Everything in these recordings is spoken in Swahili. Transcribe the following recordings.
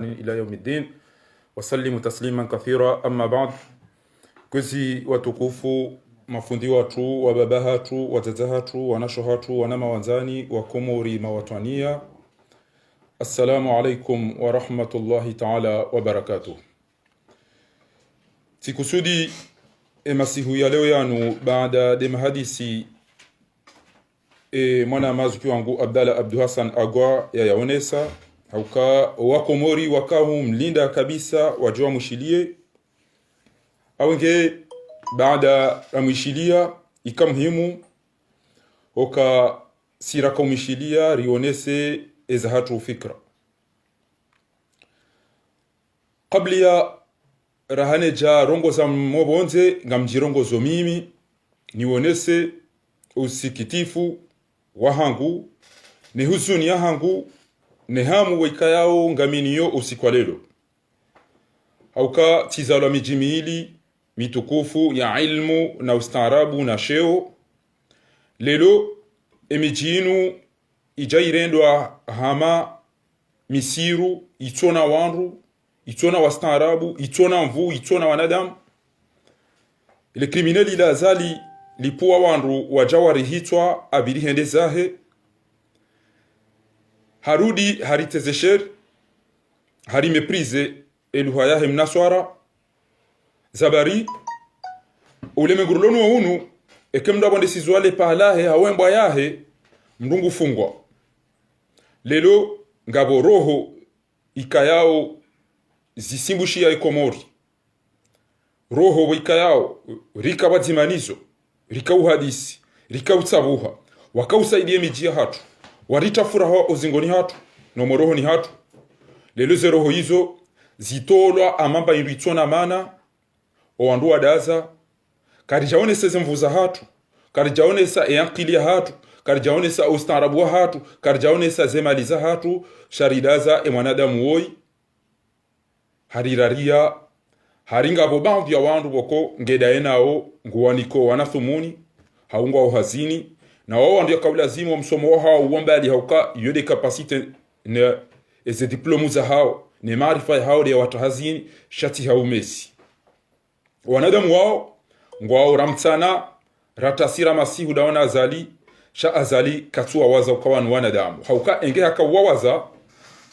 إلى يوم الدين وسلم تسليما كثيرا. أما بعد, kwezi watukufu, mafundi watu, wababa hatu, watata hatu, wanasho hatu, wanama wanzani, wakomori mawatwania, assalamu alaikum wa rahmatullahi ta'ala wa barakatuh. Tikusudi masihu ya leo yanu baada de mahadisi mwana mazuki wangu Abdallah Abdu Hassan Agwa ya yaonesa hauka wakomori wakahu mlinda kabisa wajua mushilie awenge baada ya mushilia ikamhimu hoka siraka mushilia rionese ezahatu fikra qabli ya rahane ja rongo za mobonze ngamjirongo zo mimi niwonese usikitifu wahangu ni huzuni ya hangu ne hamu weka yao ngaminiyo usiku lelo hauka tizalwa mijimili mitukufu ya ilmu na ustaarabu na sheo lelo emijinu ijairendwa hama misiru itona wanru itona wastaarabu itona mvu itona wanadamu ile kriminali la zali lipuwa wanru wajawari hitwa abiri hende zahe harudi haritezesher hari meprize eluhayahe mnaswara zabari uleme gurulonu wa unu ekemda bonde sizwale pahalahe hawembwa yahe mdungu fungwa lelo ngabo roho ikayao zisimbushi ya ikomori roho ikayao rika wadzimanizo rika uhadisi rika utsabuha wakausaidia mijia hatu waritafura hawa ozingoni hatu nomoroho ni hatu lelo ze roho hizo zitolwa amamba indwitsona mana owandu wadaza karijaonesa zemvuza hatu karijaonesa eyankilia hatu karijaonesa ustaarabu hatu karijaonesa zemaliza hatu sharidaza mwanadamu woi hariraria haringa abo baadhi ya wandu boko ngedaenao nguwaniko wanathumuni haungwa uhazini na wao wandu ya kaulazimu msomo wao uomba ali hauka yode kapasite ne eze diplomu za hao ne maarifa hao ya watahazini shati haumesi wanadamu wao ngwao ramtsana ratasira masihu daona azali sha azali katua waza ukawa ni wanadamu hauka enge hakawawaza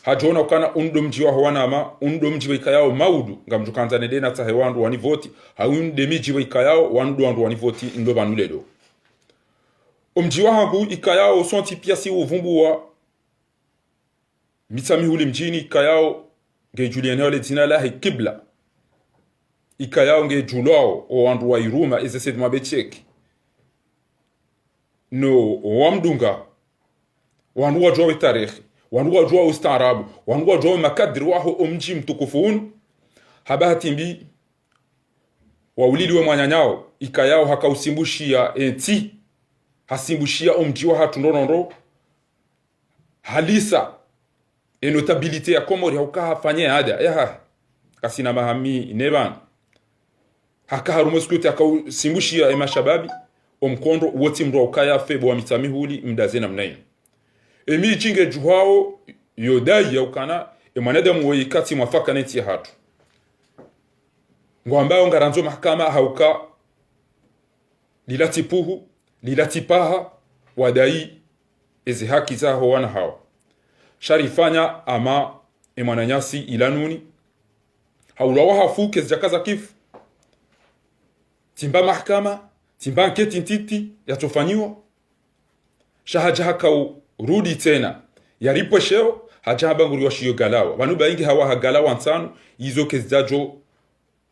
hajona ukana undomji wa wanama undomji wa ikayao maudu ngamjukanza nedena tahe wandu wanivoti haundemiji wa ikayao wandu wanivoti ndo banulelo omji wa hangu ikayao sonti piasi uvumbuwa mitami huli mjini ikayao nge julieneo le dina lahe kibla ikayao nge julao o wandu wa iruma eze sedi mabecheki no wamdunga wandu wa jowe tarehe wandu wa jowe ustaarabu wandu wa jowe makadri waho omji mtukufun habahatimbi waulili we mwanyanyao ikayao haka usimbushia enti hasimbushia omji wa hatu ndonondo halisa notabilite ya komori hauka hafanye hada ya kasina mahami neban haka harumo skuti haka usimbushia emashababi omkondo woti mdo ukaya febo wa mitami huli mdazena mnayin emi chinge juhao yodai ya ukana mwanadamu we ikati mwafaka neti hatu ngwambao ngaranzo mahakama hauka lilatipuhu lilatipaha wadai ezi haki zaho wana hawa sharifanya ama mwananyasi ilanuni haulawa hafuke zijakaza kifu timba mahakama timba anketi ntiti yatofanyiwa shahaja haka rudi tena yaripo sheo haja habanguriwa shiyo galawa banu baingi hawa hagalawa nsanu izo kezajo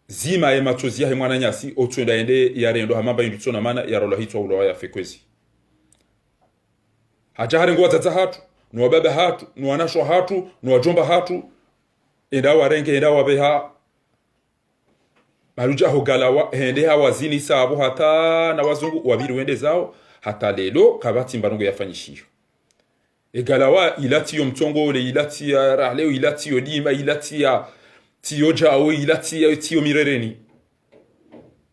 zima ya matozi ya mwananyasi otunda ende yarendo hamamba inditsona mana yarola hitwa ulawa ya fekwezi haja harengo watata hatu nuwa baba hatu nuwa nasho hatu nuwa jomba hatu enda warenge enda wabeha maruja hogalawa hende hawa zini sabo hata na wazungu wabiru wende zao hata lelo kabati mbarongo yafanyishiyo egalawa ilati yo mtongole ilati ya rahleo ilati yo dima ilati ya tiyo jao ilati ya tiyo mirereni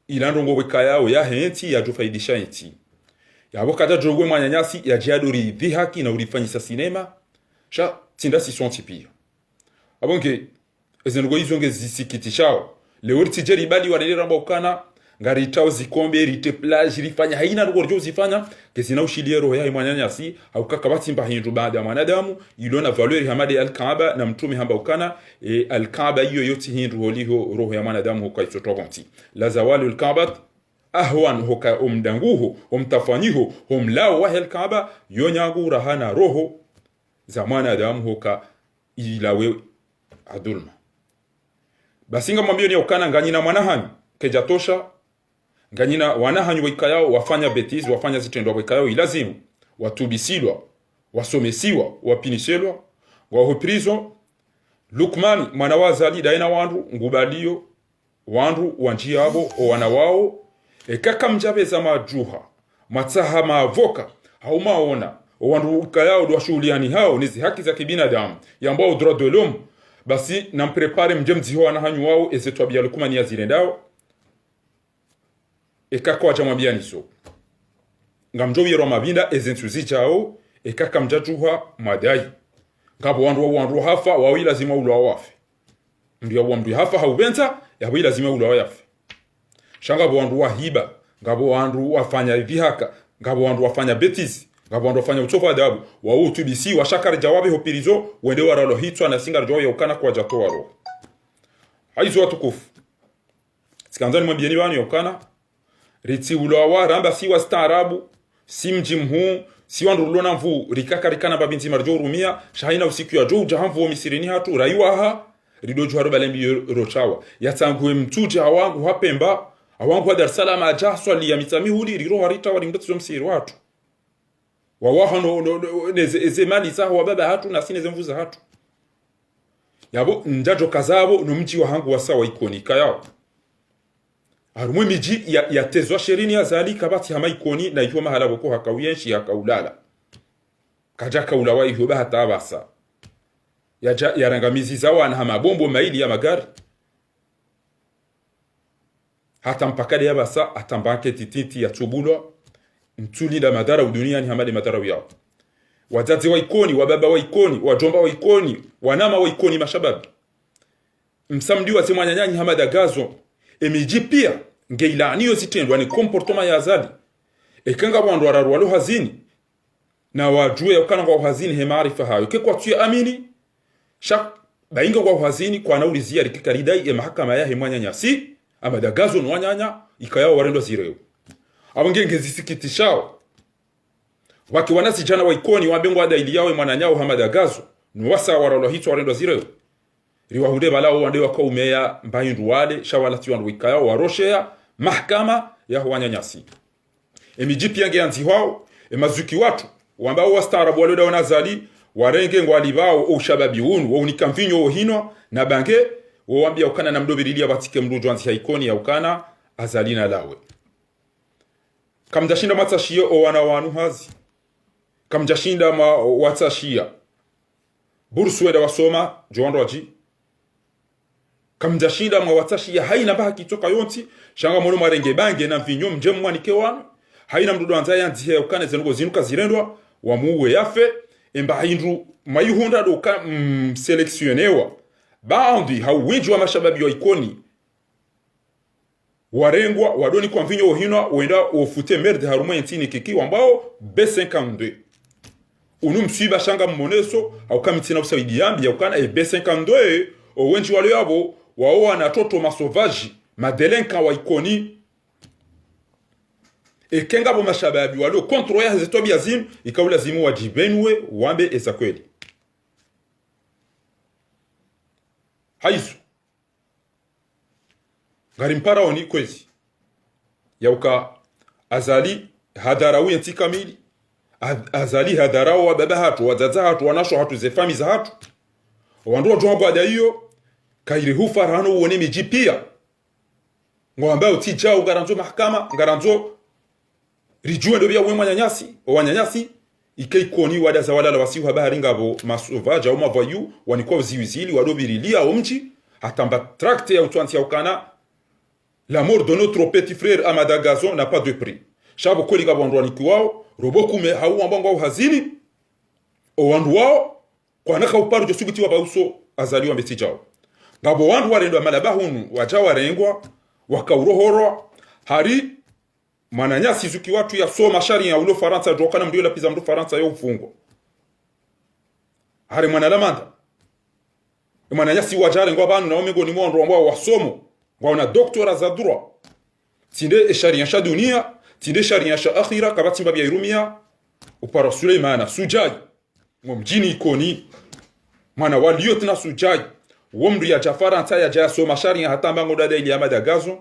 ilandongo wekayao ya henti ya jofaidisha henti yabo kata jogwe mwanyanyasi ya jiadori dhihaki na urifanyisa sinema sha tinda si sonti pia abonge ezengo izonge zisikitishao leo tijeri bali wanelera mbokana ngari tao zikombe rite plage rifanya haina rugorjo zifanya kesina ushilie roho ya mwanyanyasi au kakabati mba hindu baada ya mwanadamu ilona valeur hamadi al-Kaaba na mtume hamba ukana al-Kaaba hiyo yote hindu holiho roho ya mwanadamu huko itotogonti la zawalu al-Kaaba ahwan hoka umdanguho umtafanyiho umlao wa al-Kaaba yonyagu rahana roho za mwanadamu hoka ilawe adulma basinga mwambio ni ukana nganyina mwanahanyu kejatosha nganyina wanahanyu waikayao wafanya betizi wafanya zitendo waikayao ilazimu watubisilwa wasomesiwa wapiniselwa wahoprizo Lukmani mwana wa Azali daina wandu ngubalio wandu wanjiabo wana wao ekaka mjabe za majuha matsaha maavoka haumaona wandu kayao do shuhuliani hao nizi haki za kibinadamu yambao droit de l'homme basi namprepare mjemzi ho wanahanyu wao ezetwabia Lukmani yazirendao ekaka wachamwambia niso ngamjobi ro mabinda ezentuzi chao ekaka mjajuha madai ngabo wandu hafa wawi lazima ulo wafe ndio wandu hafa haubenta yawi lazima ulo wafe shanga wandu wahiba ngabo wandu wafanya vihaka ngabo wandu wafanya betizi ngabo wandu wafanya utofu adabu wa utubisi wa shakari jawabi hopirizo wende waralo hitwa na singa jawabi ukana kwa jatoa ro haizo watukufu sikanzani mwambieni wani ukana riti ulowa ramba si wastaarabu si mjimhu si wandu lona mvu rikakarikana babinzi marjo rumia shahina usiku ya jo jahamvu misirini hatu raiwaha ridojo haroba lembi rochawa yatanguwe mtuja awangu hapemba awangu wa Dar es Salaam aja swali ya mitami huli riro harita warimdatu zomsiri watu wawaha neze mali zaho wababa hatu na sine zemvuza hatu yabo njajo kazabo no mji wa hangu wasawa ikonika yao harumwe miji ya tezwa sherini ya Azali kabati hama ikoni na iho mahala boko hakawiyenshi hakaulala kaja kaulawa iho bahata abasa ya rangamizi zawa na hama bombo maili ya magari hata mpakade ya basa hata mbanke tititi ya tubulwa mtuli la madara udunia ni hamade madara yao wazazi wa ikoni wababa wa ikoni wajomba wa ikoni wanama wa ikoni mashababi msamdi wa semwa nyanyanyi hamada gazo emiji pia ngeilaniyo zitendwa ni comportement ya Azali ekanga wandu wararualo hazini na wajue ukana kwa hazini he maarifa hayo ke kwa tuya amini shak bainga kwa hazini kwa naulizia rikikaridai ya mahakama ya hemwanya nyasi amada gazo nwanyanya ikayao warendo zireo abangenge zisikitishao waki wanasi jana wa ikoni wabengo wada iliyawe mwananyao hamada gazo nwasa waralo hito warendo zireo riwahunde balao wande wako umeya mbayindu wale shawalati wandu wikayao waroshea mahakama ya huwanyanyasi emijipi yange yanzi hao emazuki watu wambao wastaarabu wale dawana Azali warenge ngwali bao ushababi unu waunika mvinyo hinwa na bange wawambia ukana na mdobirilia batike mrujo anzi haikoni ya ukana Azali na lawe kamjashinda matashia o wana wanu hazi kamjashinda watashia bursu weda wasoma joando waji kamjashinda mwatashi ya haina baki toka yonti shanga mono marenge bange na vinyo mjemwa nikewa haina mdudu anzaya nzihe ukane zenugo zinuka zirendwa wamuwe yafe emba haindru mayuhunda doka selectionewa baandi hauwinji wa mashababi wa ikoni warengwa wadoni kwa vinyo ohinwa uenda ofute merde haruma yentini kiki wambao B52 unu msuiba shanga mmoneso au kamitina usawidi yambi ya ukana B52 owenji wale yabo wao na toto masovaji madelenka wa ikoni ekenga bo mashababi walo kontrole ya zeto biazim ikaula zimu wajibenwe wambe ezakweli haizu ngarimpara oni kwezi yauka Azali hadarawi yanti kamili Azali hadarao wa baba hatu wazaza hatu wanasho hatu ze fami za hatu wandu wajombo adaiyo kairi hufarano uone mijipia ngwamba utija ugaranzo mahakama ngaranzo rijue ndo bya wemwa nyanyasi wanyanyasi ikeikoni wada za wala wasihu habari ngabo masovaja au mavayu wanikuwa ziwizili wadobirilia omji atamba tracte ya utwanti ya ukana la mort de notre petit frère Amada Gazon n'a pas de prix shabo koli ngabo ndo wanikuwao robokume hau ambongo hazini o wandu wao kwa naka uparu josugiti wa bauso azaliwa mbetijao ngabo wandu warendwa malaba hunu waja warengwa wakaurohorwa hari mananyasi zuki watu ya soma sharia ulo Faransa jokana mdio la piza mdu Faransa yo ufungo hari mwana lamanda mananyasi wajare ngwa banu na omengo ni mwondo ambao wasomo ngwa doktora za droit tinde sharia sha dunia tinde sharia sha akhira kabati mbabia irumia upara Suleimana Sujai mjini ikoni mwana wa lieutenant Sujai womru ya Jafara ntaya ja soma sharia hata mbango dada ili amada gazo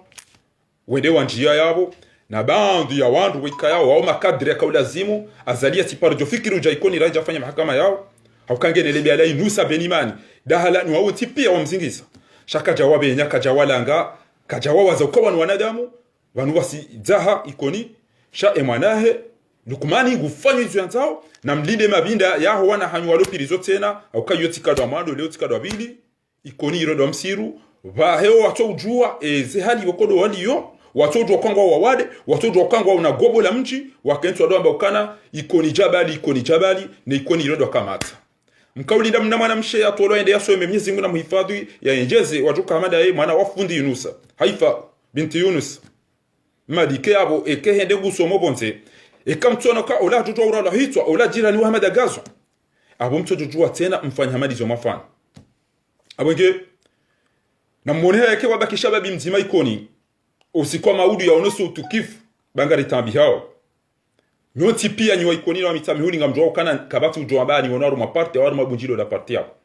wende wanjia yabo na baadhi ya wandu wika yao wao makadri ya kaulazimu azalia tiparo jo fikiru ja ikoni raja fanya mahakama yao haukange nelebe alai nusa benimani dahala ni wao tipia wa mzingiza shaka jawabe nyaka jawalanga kajawawa za ukawa ni wanadamu wanu wasi zaha ikoni sha emwanahe lukumani gufanya hizo yanzao na mlinde mabinda yaho wana hanyu walopirizo tena au kayoti kadwa mando leo tikadwa bili ikoni irondo msiru ba heo wato ujua zehali wokodo waliyo wato ujua kwangwa wawade wato ujua kwangwa una gobo la mji wakentwa doa ukana ikoni jabali na ikoni irondo kamata mkaulinda mna mshe ya tolo ende yaso Mwenyezi Mungu na muhifadhi ya enjeze wajuka hamada yeye mwana wafundi Yunusa Haifa binti Yunus madike abo ekehende gusomo bonze ekamtsona ka ola jujwa urala hitwa ola jirani wa hamada gazo abo mtu jujwa tena mfanya hamadi zo mafana abonge na mwone yake wabakisha babi mzima ikoni usikwa maudu ya onoso utukifu bangari tambi hao nyoti pia ni wa ikoni na mitami huli ngamjwa ukana kabati ujwa bani wonaru maparte waru mabunjilo da parte yao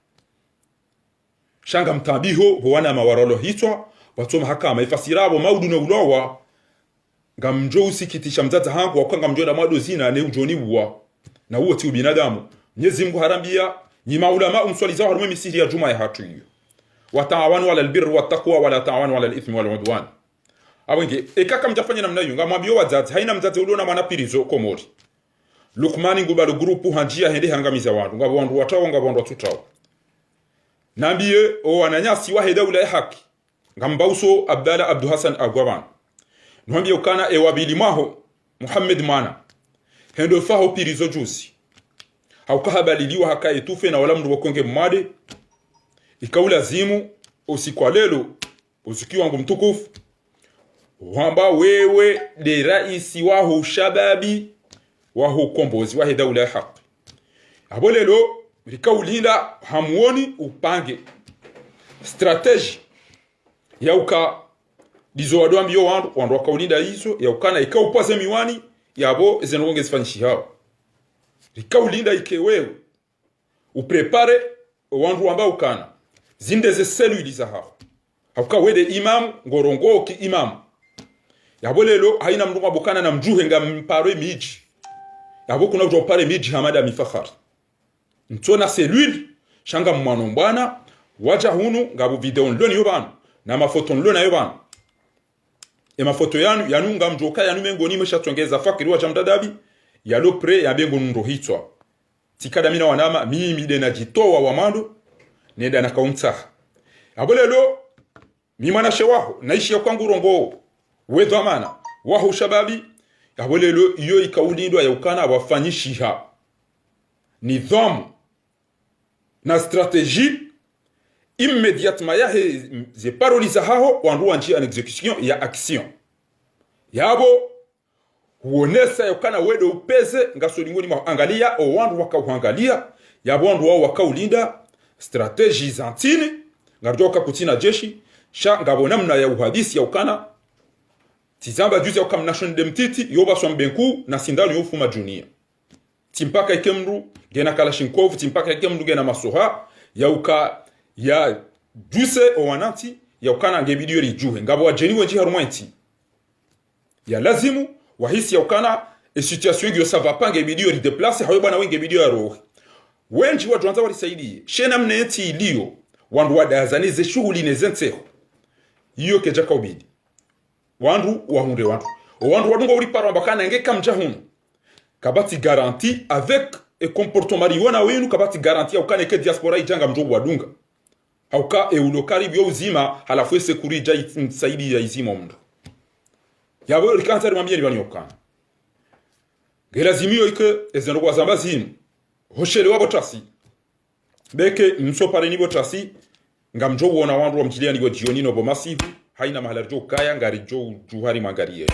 shanga mtambiho wana mawaralo hitwa watoma hakama ifasirabo maudu na ulowa ngamjo usikitisha mzaza hangu wakanga mjoda mwado zina ne ujoni uwa na uo ti ubinadamu Mwenyezi Mungu harambia ni maulama umswali zao harume misiri ya juma ya hatu hiyo watawanu ala albirri wattaqwa wala ta'awanu ala alithmi wal udwan abenge ekaka mjafanya namna hiyo ngamwambio wazazi haina mzazi uliona mwana pirizo komori Lukmani ngubalo grupu hanjia hende hangamiza wandu ngabo wandu watawo ngabo wandu watutao nambie o wananyasi wa hedaula ya haki ngambauso Abdalla Abdu Hassan Agwaban nwambie ukana ewabili maho Muhammad mana hendo faho pirizo juzi haukahabaliliwa haka etufe na wala mdu wakonge mwade ikaula zimu usikwa lelo usiki wangu mtukufu wamba wewe de raisi waho shababi waho kombozi wahe daula ya haki abo lelo likaulinda hamuoni upange strategy ya uka dizo wadoambio wandu wakaulinda hizo ya ukana ikaupaze miwani yabo ezenonge zifanyishi hao likaulinda ikewewe uprepare wandu wamba ukana zinde ze seluli za hao hauka wede imam ngorongo ki imam yabo lelo haina mndu mabukana na mjuhe nga mparo miji yabo kuna utopare miji hamada mifakhar ntona selule shanga mwano mbwana waja hunu ngabu video nloni yobanu na mafoto nlona yobanu mafoto yanu nga mjoka yanu mengo ni mesha tuongeza fakiri waja mdadabi yalo pre ya bengo ndo hitwa tikada mina wanama mimi de najitoa wa mando nenda na kaunta abolelo mimana shewaho naishi ya kwangu rongo wedo amana waho shababi abolelo iyo ikaulindwa ya ukana wafanyishiha nidhamu na strategie immédiatement ya ze paroliza hao wandu wanchi en execution ya action yabo huonesa yokana wedo upeze ngasolingoni mwa angalia o wandu wakauangalia yabo wandu wao wakaulinda strategie zantini ngarjoka kutina jeshi sha ngabona mna ya uhadisi ya ukana tizamba juzi ya ukam nation demtiti yoba sombenku na sindalo yofu majunia timpaka ikemru gena Kalashnikov timpaka ikemru gena masoha ya uka ya duse owanati ya ukana ngebidio rijuhe ngabo wajeni wenji harumwenti ya lazimu wahisi ya ukana e situation ngiyo savapa ngebidio rideplace hayo bwana wenge bidio ya roho wenji watu wanza walisaidie shena mneti iliyo wandu wadazanize shughuli nezenteho iyo kejaka ubidi wandu wahunde wandu wadunga uri paro bakana ngeka mjahunu kabati garantie avec et comportement riwana wenu kabati garantie ukane ke diaspora ijanga mjogo wadunga hauka eulokari byo uzima halafu sekurija itsaidi ya izima mndo yabo rikanta rimambye ribani yokana gelazimio ike ezenogwa zambazimu hoshele wabo trasi beke mso pare nibo trasi ngamjo uona wandu wa mjilia nigo jioni no bomasivu haina mahala jo kaya ngari jo juhari mangariye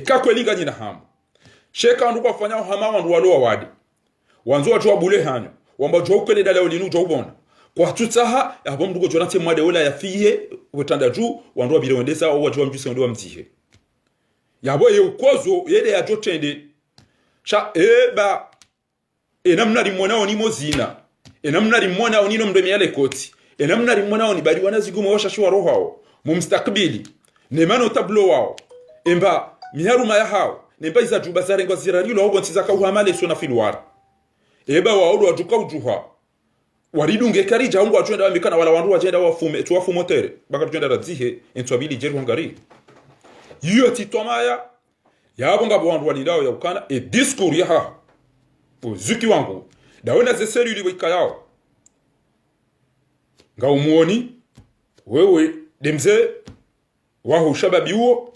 kakwe linga nyina hamu sheka ndu kwa fanya hama wandu walo wadi wanzo watu wabule hanyo wamba jo ukele dala olinu jo ubona kwa tutaha abo mdugo jonate mwade ola ya fiye wetanda ju wandu wabile wendesa o wajua mjuse wandu wa mzihe yabo ye ukozo yede ya jotende sha namna rimona oni mozina namna rimona oni no mdemi yale koti namna rimona oni bali wanaziguma washashwa roho hao mumstakbili nemano tablo wao emba miharuma ya hao nemba iza juba zarengo zirarilo obo ntiza ka uhamale sona filwara waodo wajuka ujuha waridunge karija ungu atwenda wamikana wala wandu wajenda wafume tuwafumotere baka twenda radzihe entwabili jeru hangari yiyo titomaya yabo ngabo wandu walindao ya ukana discours ya ha zuki wangu dawena ze seluli wikayao nga umuoni wewe demze waho shababi huo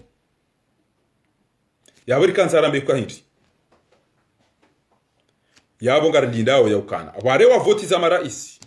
yabari kanzarambe kwa hindi yabo ngarindao ya ukana wale wa voti za marais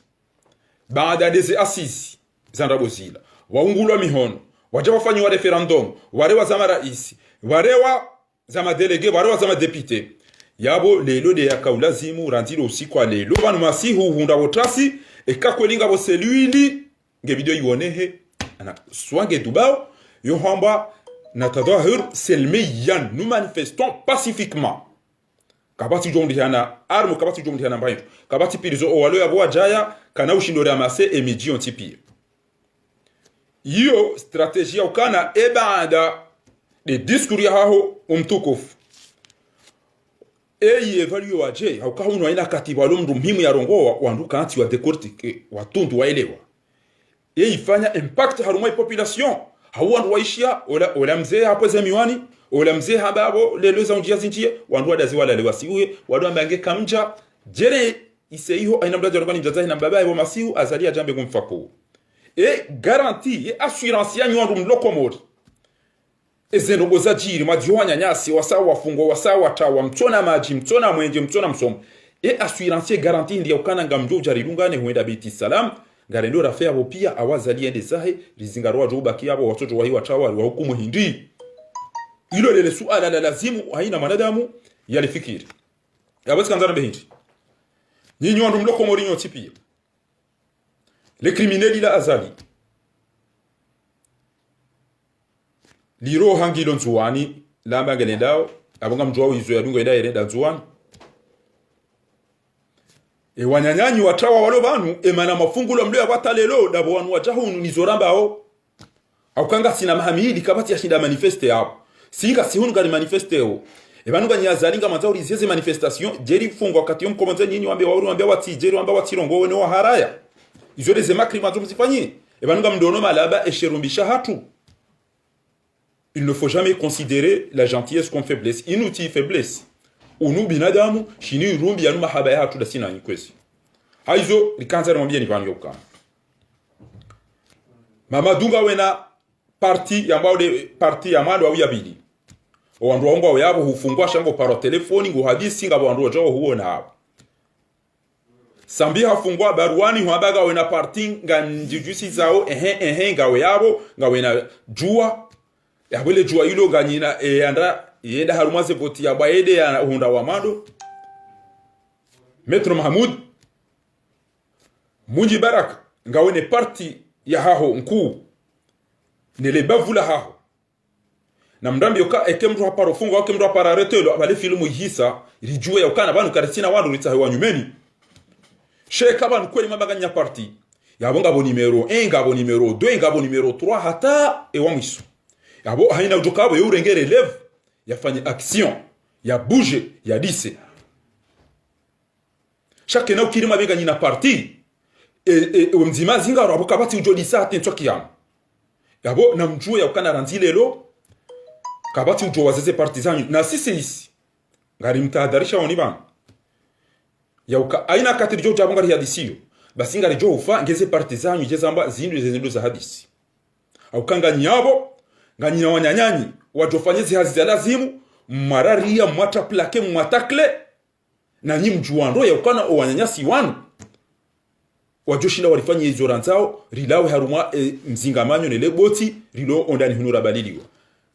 baada deze asisi zandabozila waungulwa mihono waje wafanywa referendum wale wa za marais wale wa za madelege wale wa za madepite yabo lelo de yakawlazimu randilo usiku lelo banu masihu hunda wotrasi ekakwelinga bo seluli nge video yonehe ana swange dubao yo hamba na tadahur selmiyan nous manifestons pacifiquement kabati jondi hana armu kabati jondi hana mbayo kabati pilizo o walo yabo ajaya kana ushindo ramase emiji ontipi hiyo strategia ukana ebanda de discours ya haho umtukufu evalue waje haukaho uno aina katiba lo mndu muhimu ya rongoa wanduka anti wa decortique watundu waelewa ifanya impact harumai population hawandu waishia ola mzee hapo zemiwani ola mzee hababo lelo za unjia zinjie wandu wadazi wala lewa siwe wadu ambange kamja jere iseiho aina mdazi wandu mjazahi na mbaba iwo masihu azalia jambe kumfako garantie assurance ya nyandu mlokomori ezenogo za jiri majiwanya nyasi wasawa wafungo wasawa tawa mtona maji mtona mwenje mtona msomo assurance garantie ndia ukana ngamjo jarirungane huenda biti salam ngarendo rafea bo pia awazalie ende zahe lizingarwa jo baki abo watoto wahi watawa wa hukumu hindi ilo lele suala la lazimu haina manadamu yalifikiri yabasi kanzana be hindi nyinyi wandu mloko morinyo tipia les criminels ila azali liro hangilo nzuwani lamba ngelendao abonga mjwa wizo ya dungo ida yerenda nzuwani wanyanyanyi watawa walo banu emana mafungulo mlio abatalelo dabo wanu wajahunu nizorambao aukanga sina mahamidi kabati ya shinda manifeste hapo singa sihunu gani manifesteo ebanu ganya zalinga manzauri zeze manifestation jeri fungo wakati yo mkomanze nyinyi wambia wauru wambia wati jeri wambia watirongo wene wa haraya izole ze makri manzo mzifanyie ebanu gamdono malaba esherumbisha hatu. Il ne faut jamais considérer la gentillesse comme faiblesse. Inuti faiblesse. Unu binadamu shini rumbi ya numa habaya hatu da sina nyikwezi. Haizo likanzari mwambia ni vani yoka. Mama dunga wena parti ya mando wa uyabili. Wandu wangu wa yabo hufungua shango paro telefoni ngu hadisi nga wandu wajawo huo na hapo. Sambi hafungua baruani huambaga wena parti nga njijusi zao nga we yabo nga wena jua. Yabele jua ilo ganyina andra yenda harumaze voti ya baede ya hunda wa mando Metro Mahmoud Munji Barak ngawene parti ya haho mkuu nile bavula haho na mdambi yoka ekemru haparo fungo wake mru hapara retelo abale filmu hisa rijue ya ukana banu karisina wandu ritahe wa nyumeni sheka banu kweli mabaganya parti yabonga bo numero 1 ngabo numero 2 ngabo numero 3 hata ewa mwiso yabo haina ujokabo yurengere leve yafanye action ya bouge ya dise chaque na ukirima benga nyina parti mzima zinga rabo kabati ujolisa atentwa kiyama yabo na mjue ya ukana ranzilelo kabati ujo wazeze partizani na sisi ngari mtahadharisha woni bana ya uka aina katiri jo jabonga ya disiyo basi ngari jo ufa ngeze partizani jezamba zindu za hadisi au kanga nyabo nganyina wanyanyanyi wajofanyezi hazi za lazimu mararia mwata plake mwatakle na nyi mjuando ya ukana o wanyanyasi wanu wajoshinda walifanya hizo ranzao rilawe haruma mzingamanyo nele boti rilo ondani hunura baliliwa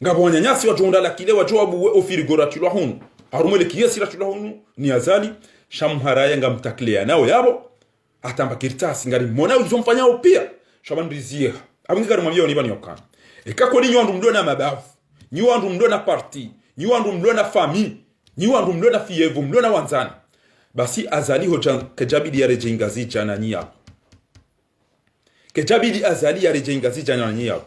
ngabo wanyanyasi wajonda la kile wajoabu ofiri goratulwa hunu haruma le kiyesi ratulwa hunu ni azali shamharaya ngamtaklea nao yabo atamba kirtasi ngari mona uzomfanya upia shabandrizia abungikari mwambia oni bani yokana ekako ni nyandu mdo na mabavu nyandu mdo na parti nyandu mdo na famille nyandu mdo na fievu mdo na wanzani basi azali hoja kejabidi ya rejengazi jana niya kejabidi azali ya rejengazi jana niya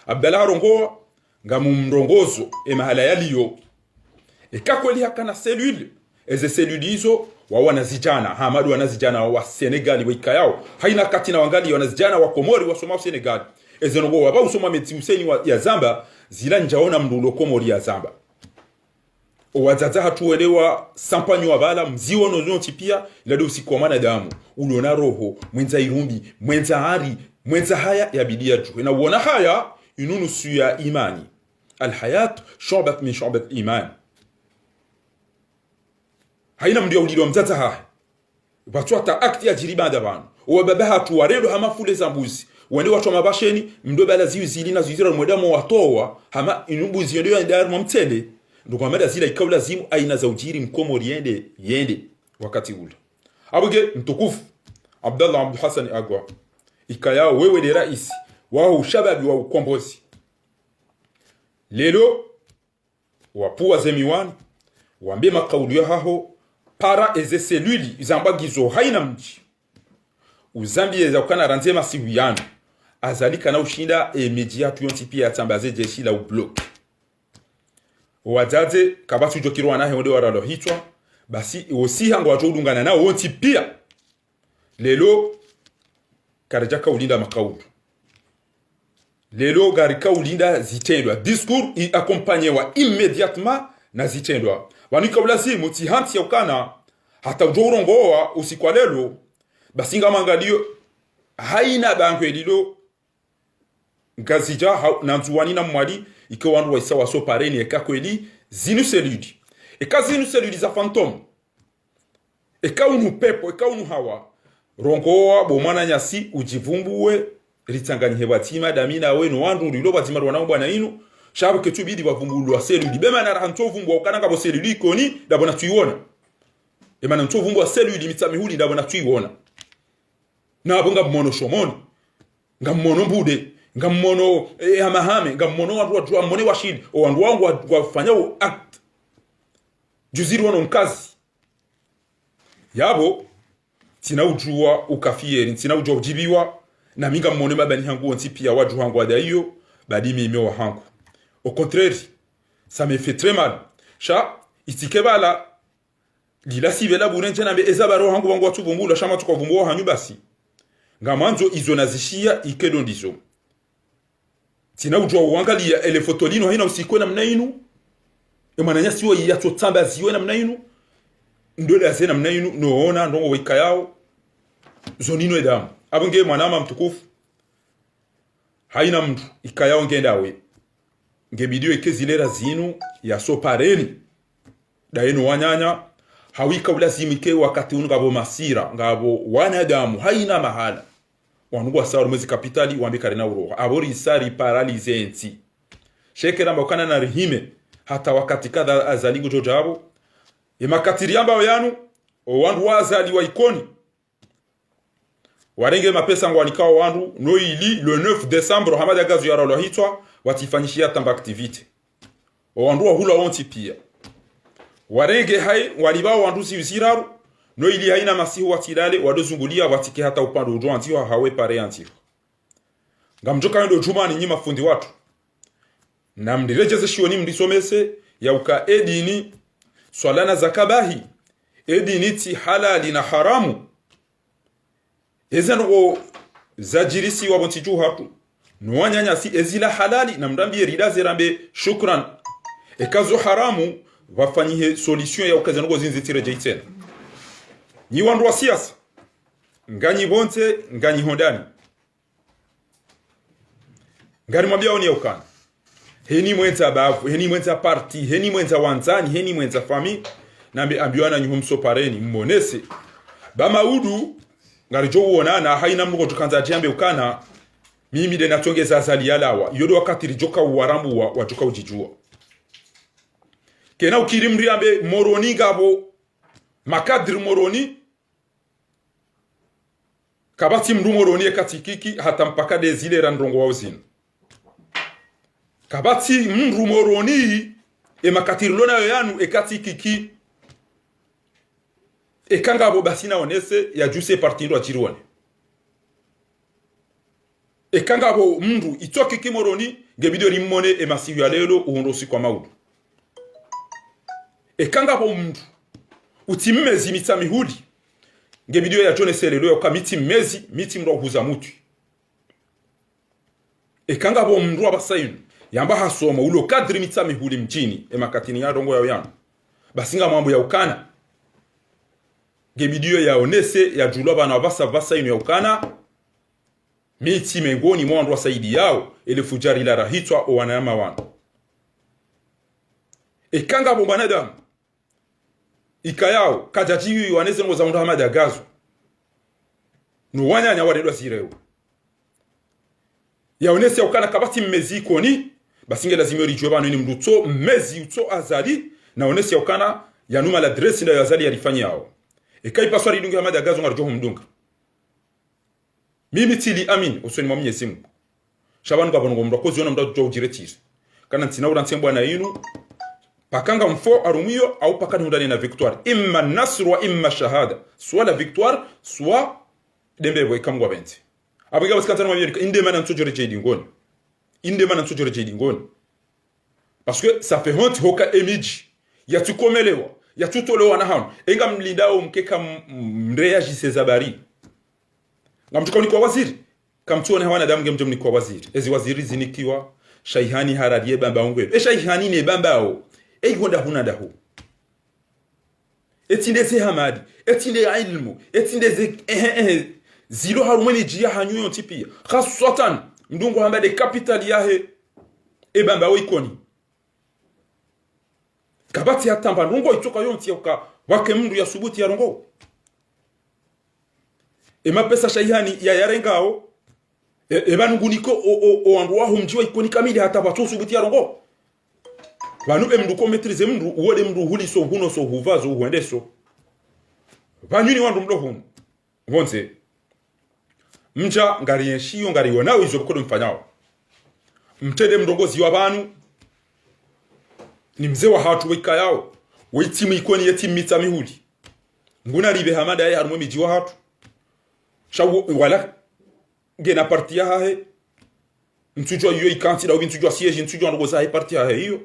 Abdallah rongo ngamumrongozo emahala yaliyo ekako li hakana cellule eze cellule hizo wanazijana Hamadu wanazijana wa Senegal wikayao haina kati na wangali wanazijana wa Komori wasoma Senegal ezenongo waba usoma meti useni ya Zamba zila njaona mdulo Komori ya Zamba owazaza hatuelewa sampanyo wabala mziwa nozonti pia ilado usikomana damu uliona roho mwenza irumbi mwenza hari mwenza haya ya bidia juu na uona haya inunu suya imani alhayat shubat min shubat iman haina mndio ulilo mzaza haya watu hata akti ya jiriba ndabanu wababa hatu waredo hama fule zambuzi wende watu mabasheni mdo bala ziwi zilina zizira mwedamo watowa hama inumbuzi yendo ya ndaru mtele ndugu amada zila ikaw lazimu aina za ujiri mkomori yende wakati ule abuge mtukufu Abdallah Abdul Hassan Agwa ikayao wewe ni rais wao ushababi wa ukombozi lelo wapuwa zemiwani wambie makauli yaho para eze seluli izambagizo haina mji uzambie za ukana ranzema siwiyano azalika na ushinda mediatu yonti pia atambaze jeshi la ublok wazaze kabatu jokirwa nahe wode waralo hitwa basi osi hango watodungana na wonti pia lelo karajaka ulinda makaulu lelo garika ulinda zitendwa discours i accompagnewa immédiatement na zitendwa wanika ulazimu ti hanti ya ukana hata ujorongoa usikwa lelo basi ngamangalio haina banko elilo ngazija na nzuwani na mwali ike wandu wa isa waso pareni eka kweli zinu seludi eka zinu seludi za phantom eka unu pepo eka unu hawa rongoa bomana nyasi ujivumbuwe ritanganye batima damina we no wandu lilo batima rwana bwana inu shabu ketubidi bavumbulwa seludi bema na ranto vumbwa ukananga bo seludi koni dabona tuiona emana nto vumbwa seludi mitsamihuli dabona tuiona na abunga mono shomoni ngamono mbude ngamono hamahame ngamono watu wa mone washidi o wandu wangu wafanya act juziri wono mkazi yabo tina ujua ukafieri tina ujua ujibiwa na minga mone mabani hangu onti pia waju hangu wadaiyo badi mime wa hangu au contraire ça me fait très mal sha itikebala lila sibela bunenje na ezabaro hangu wangu watu vumbula shama tukavumbuwa hanyu basi ngamanzo izo nazishia ikedo ndizo tina ujua uangalia ele fotolino haina usikwe na mnainu emana nyasiwa yatotamba ziwe na mnainu ndole ase na mnainu noona ndongo wika yao zonino edamu abunge mwanama mtukufu haina mtu ikayao ngendawe ngebidio ikezilera zinu ya sopareni daeno wanyanya hawika ulazimike wakati ungabo masira ngabo wanadamu haina mahala wanugwa sawa mwezi kapitali wambikari na uroha abori isari paralize enti shekera mbokana na rihime hata wakati kadha azaligo jojabo imakatiri amba yanu wandu wazali wa ikoni warenge mapesa ngwanikao wandu no ili le 9 décembre hamada gazu ya rolo hitwa watifanyishia tamba activite wandu wa hula onti pia warenge hai walibao wandu si usiraru no ili haina masihu watilale wadozungulia watike hata upando ujo antio hawe pare antio ngamjoka ndo juma ni nyima fundi watu na mdirejeze shioni mdisomese ya uka edini swalana zakabahi edini ti halali na haramu ezano zajirisi wabontijo hapo nuwanyanya si ezila halali na mdambie ridaze rambe shukran ekazo haramu wafanyihe solution ya ukazano go zinzitire jaitena ni wandu wa siasa nganyi bonte nganyi hondani ngari mwambia oni ukana heni mwenza bavu heni mwenza parti heni mwenza wanzani heni mwenza fami nambe ambiwana nyuhumso pareni mmonese ba maudu ngarijo uona na haina mrugo tukanza jambe ukana mimi de natongeza azali yalawa yodo wakati rijoka uwarambu wa wajoka ujijua kena ukirimri ambe moroni gabo makadri moroni kabati mru moroni ekatikiki hata mpaka dezile randrongo wa uzini kabati mru moroni makatirilona yanu ekatikiki ekanga abo basina onese ya juse partindo achiruane ekanga abo mru itoki kimoroni ngebidio rimone masihu ya lelo uhondo kwa maudu ekanga abo mru utimezi mitamihudi ngebidio ya jone selelo ya kamiti mezi miti mro huza mutu ekanga abo mru abasayinu yamba hasoma ulo kadri mitamihudi mjini makatini ya rongo ya yanu basinga mambo ya ukana gebidio ya onese ya juloba na basa inu ya ukana miti mengoni mwandu wa saidi yao ele fujari la rahitwa o wanayama wanu ekanga bo banadamu ikayao kajajiyu waneze ngo za undu hamada gazu nuwanya nya waredwa sireo ya onese ya ukana kabati mmezi ikoni basinge lazima rijwe banu ni mduto mmezi uto azali na onese ya ukana ya numa la dresi na ya azali ya rifanyi yao ekai paswari dungi hamada gazu ngarjohu mdunga mimi tili amin usoni mwa Mwenyezi Mungu shabanu babongo mrakozi yona mdatu jo ujiretire kana ntina urantsembo na inu pakanga mfo arumio au pakani hundani na victoire imma nasr wa imma shahada soit la victoire soit dembebo ikamwa bente abiga baskantana mwa Amerika inde mana nsojore jedi ngoni inde mana nsojore jedi ngoni parce que ça fait honte hoka emiji ya tukomelewa ya tutolewa na hanu enga mlindao mkeka mreaji sezabari ngamtuka ni kwa waziri kamtuone hawana damu ngemjem ni kwa waziri ezi waziri zinikiwa shaihani haradie bamba ongwe shaihani ne bambao gonda huna dahu etinde se hamadi etinde ilmu etinde zilo harumeni jia hanyu tipia khasatan mdungu hamade capital yahe bambao ikoni kabati hatamba ndungo itoka yonti yoka wake mndu ya subuti ya rongo mapesa shaihani ya yarengao banunguniko o andu waho mjiwa ikoni kamili hata batosu buti ya rongo banu mndu ko maîtriser mndu uwode mndu huli so huno so huvazo huendeso banyuni wandu mdo huno vonze mja ngari yenshiyo ngari wonao izo bikodo mfanyao mtede mdongozi wa banu ni mzee wa hatu wika yao weitimu ikoni yetimu mitamihuli nguna ribe hamada ya harumwe mijiwa hatu shawo wala gena parti ya hae ntujwa yo ikanti da ntujwa siege ntujwa ndongoza hae parti ya hiyo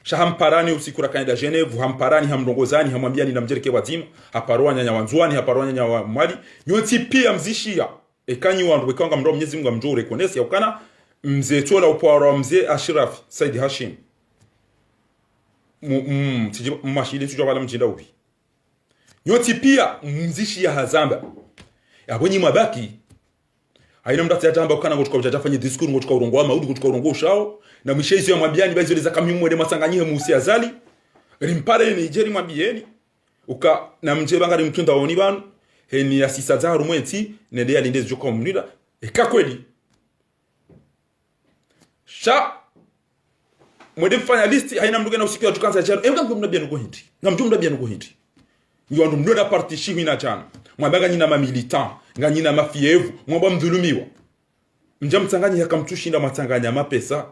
shahamparani usikura kanida Geneve hamparani hamndongozani hamwambiani na mjereke wazima haparwa nyanya wanzwani haparwa nyanya wa mali nyoti pia mzishia ekanyi wandu wekanga mndo Mwenyezi Mungu amjoo reconnaisse ya ukana mzee tola uporo mzee Ashraf Said Hashim mashili tujwa wala mjinda upi nyoti pia mzishia hazamba abonyi mabaki haina mdati ya jamba ukana ngotuka ujajafanye diskuru ngotuka urongo wa maudu ngotuka urongo ushao na mishezi ya mabiani bazi weleza kamimu wede masanganyihe muusi azali rimpare ni jeri mabieni uka na mjeba ngari mtunda woni banu heni ya sisa za harumwenti nede ya lindezi joka umunida eka kweli sha mwede mfanya listi haina mduge na usiku ya tukanza ya jaro nga mdumda bianu kuhindi nga mdumda bianu kuhindi yuandu mdoda parti shihu ina jana mwabaga nyina mamilitant nga nyina mafievu mwaba mdhulumiwa mja mtanganyi haka mtushinda matanganya mapesa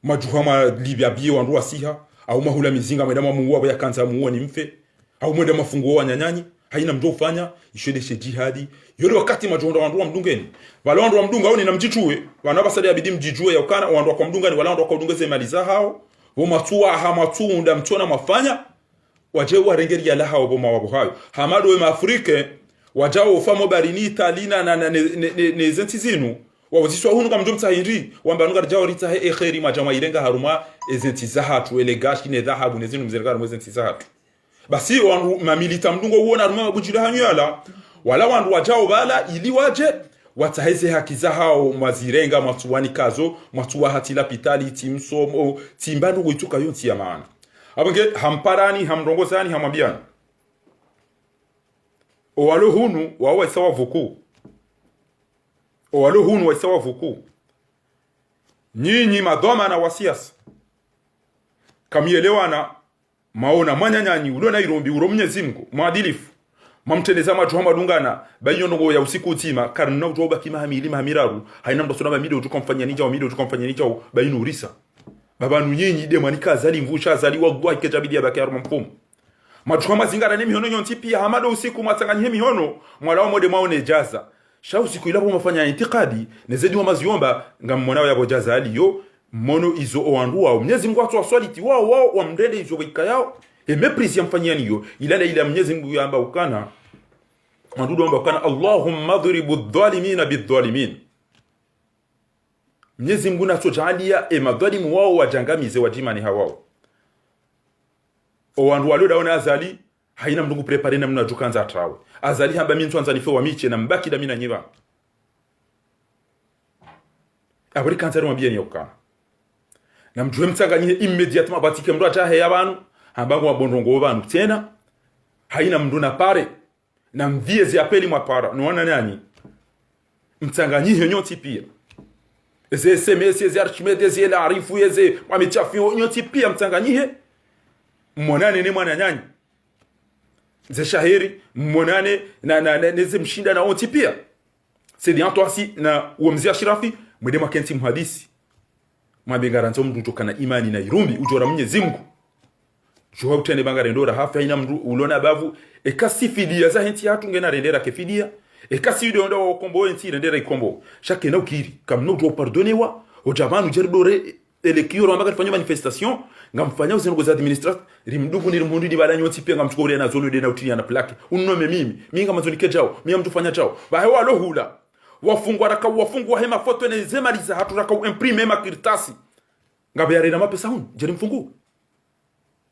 majuhama libya biye wandu wasiha au mahula mizinga mweda mamuwa ya kanza muwa ni mfe au mweda mafunguwa wa nyanyanyi haina mdo ufanya ishwedeshe jihadi yode wakati majuhonda wandu wa mdungeni wala wandu wa mdunga au ni na mjichue wanaba sada ya bidi mjijue ya ukana wandu wa kwa mdungani wala wandu wa kwa mdungeze maliza hao wamatuwa hamatuunda mtona mafanya wajewa warengeri ya laha waboma wabu hayo hamado we maafrike wajao ufamo barini italina na nezenti zinu wawaziswa hunu kama mjomta hindi wamba nuka rajao rita he ekheri majama irenga haruma ezenti zahatu ele gashi ne dhahabu nezinu mzergara mwezenti zahatu basi wandu mamilita mdungo uona haruma wabujira hanyuala wala wandu wajao bala ili waje wataheze haki za hao mazirenga matuwani kazo matuwa hatila pitali timsomo timbanu kuituka yonti ya maana abonge hamparani hamrongozani hamwambiani owalo hunu wawa isawa vuku owalo hunu wa isawa vuku nyinyi madoma na wasiasa kamielewana maona mwanyanyanyi ulona irombi uro Mwenyezi Mungu mwadilifu mamtendeza matu hamadungana bayonongo ya usiku utima karna utoba kimahamili mahamiraru haina mdosona bamide utukamfanya nija wamide utukamfanya nija bayinu urisa babanu nyinyi de manika azali mvusha azali wagwa ikejabidi abaki aruma mfumu matu kama zingara ne mihono nyonti pia hamado usiku mwatanganye mihono mwalao mode maone jaza sha usiku ilabo mafanya intikadi nezedi wa maziomba ngammonao yabo jaza aliyo mono izo oandua Mwenyezi Mungu watu waswaliti wao wamndende izo yao mepris yamfanyia niyo ilana ila Mwenyezi Mungu yamba ukana mandudu amba ukana Allahumma dhribu dhalimina bidhalimin Mwenyezi Mungu na sojalia madhalimu wao wajangamize wajimani hawao owandu walio daona azali haina mndungu prepare na mna jukanza atrawe azali hamba mintu anza nife wa miche na mbaki da mina nyiba abari kanzari mwambia ni ukana na mjuwe mtanganyine immediatement batike mdu atahe y'abantu hambango wabondongo w'abantu tena haina mdu na pare na mvie zi apeli mwa para nuwana nani mtanganyine nyoti pia eze SMS eze Archimedes eze la arifu eze wamechafi nyoti pia mtanganyine mmonane ne mwana nyanyi ze shahiri mmonane na neze mshinda na onti pia c'est bien toi si na uomzia shirafi mwede makenti mhadisi mwabengaranzo mdu tokana imani na irumbi ujora Mwenyezi Mungu joa utene bangare ndora hafa ina mdu ulona bavu ekasi fidia za henti yatu ngena rendera ke fidia ekasi ide onda wa kombo henti rendera ikombo chaque na ukiri kam no do pardonnewa ojabanu jerdore elekiro ambaka tufanya manifestation ngamfanya uzengo za administrateur rimdugu ni rimundu ni balanyo tipia ngamchukore na zolo de na utinya na plaque unome mimi ngamazonike jao mimi mtufanya jao bahewa lohula wafungwa hema foto ne zemaliza haturaka imprime makirtasi ngabere na mapesa hunu jeri mfungu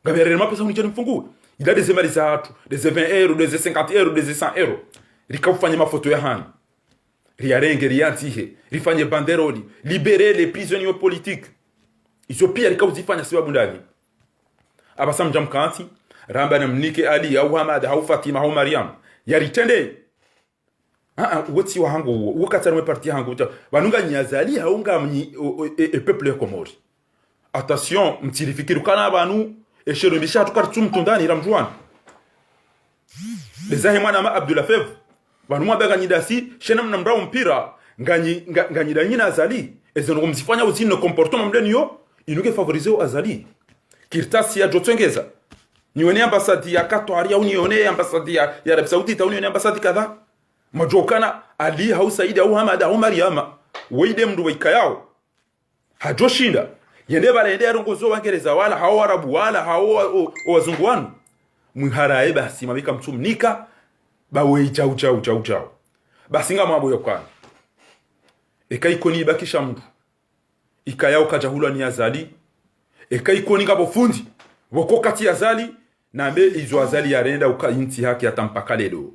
ngabere na mapesa hunu jeri mfungu ila de zemaliza hatu des 20 euros des 50 euros des 100 euros rikafanya mafoto ya hani riarenge riantihe rifanye banderoli libérer les prisonniers politiques iso pia rikauzifanya sababu ndani abasam jamkanti ramba na mnike ali au hamad au fatima au maryam yaritende woti wa hangu wakatara me parti hangu banunga nyazali haunga mni peuple komori attention mtirifikiru kana banu eshero bishatu kartum tundani ramjwan bezahe mwana ma Abdullah Fev banu mwabaga nyidasi shena mnambrao mpira nganyi danyina azali ezo ngomzifanya uzino comportement mdeni yo inuke favoriser azali kirtasi ya jotengeza nione ambassade ya Qatar au nione ambassade ya Arabie Saoudite au nione ambassade kadha majokana ali au Said au Hamad au Maryama weide mdu waikayao hajoshinda yende balende yarongozo wangereza wala hao arabu wala hao wazungu wanu mwiharae basi mabika mtumnika bawe chau basinga mambo yokana ekaikoni bakisha mdu ikayao kajahula ni azali ekaikoni ngabo fundi woko kati azali nambe izo azali yarenda ukainti haki atampaka lelo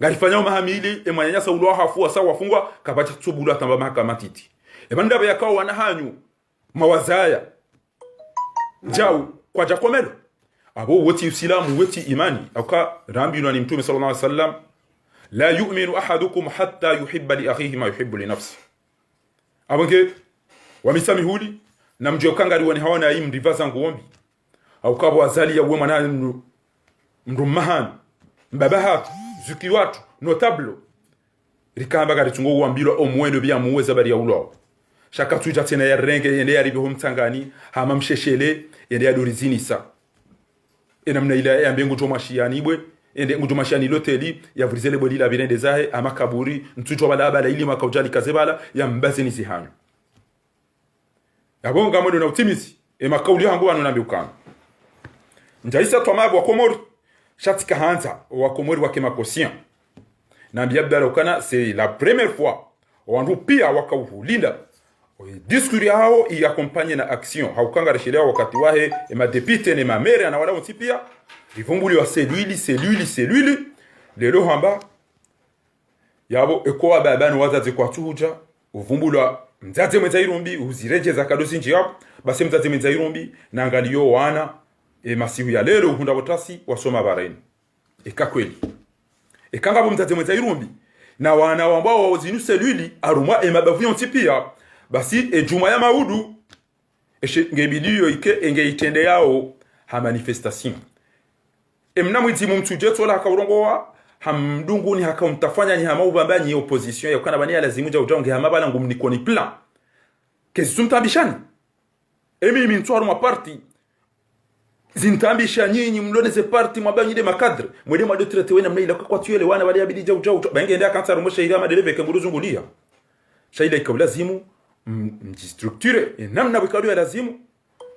ngalifanya mahamili emwanya sa ulo hafu asa wafungwa kabacha tsubula tamba mahakama titi ebanda bayakao wana hanyu mawazaya jao kwa jakomelo abo woti usilamu woti imani aka rambi ni mtume sallallahu alaihi wasallam la yu'minu ahadukum hatta yuhibba li akhihi ma yuhibbu li nafsi abange wamisami huli na mjokangari wani hawana hii mrivaza nguombi au kabo azali ya wema na mrumahan mbabaha zuki watu notable rikamba gari tungo uambilo omwendo bya muweza bari ya ulo shaka tuja tena ya renge yende ya ribo mtangani hama msheshele yende ya dorizini sa enamna ila ya mbengu tomashiani ibwe ende ngutomashani loteli ya vrizele bodi la birende zahe ama kaburi ntucho bala ili makaujali kazebala ya mbaze ni zihanyo yabonga modo na utimisi makauli hangu wanu nambi ukana njaisa tomabu wa komori shatika hanza wa komori wa kemakosien nambi abdala ukana c'est la première fois wandu pia wakauhulinda diskuri hao iakompanye na action haukanga reshelea wakati wahe madepite ne mamere na wala mtipia rivumbuli wa seluli lelo hamba yabo ekowa babano wazaze kwa tuja uvumbulwa mzaze mwezairumbi uzirejeza kadosi nji yabo basi mzaze mwezairumbi na angaliyo wana masihu ya lero hunda botasi wasoma bareni eka kweli ekanga bo mtatemweza irumbi na wana ambao wazinu seluli aruma emabavu yontipia basi ejuma ya maudu ngebidiyo ike engeitende yao ha manifestation mnamwiti mumtuje tola hakaurongoa hamdunguni hakaumtafanya ni hamaubamba ni opposition yakana bani lazimu ja ujonge hamabala ngumnikoni plan kesumtabishani emi mintwaro ma parti zintambisha nyinyi mloneze parti mwabanyi de makadre mwede mwa dotrete wena mnaila kwa tuyele wana bali abidi ja ujo bange ndia kansa rumo shaira madeleve kemuruzungulia shaida ikablazimu mjistructure namna bikadu ya lazimu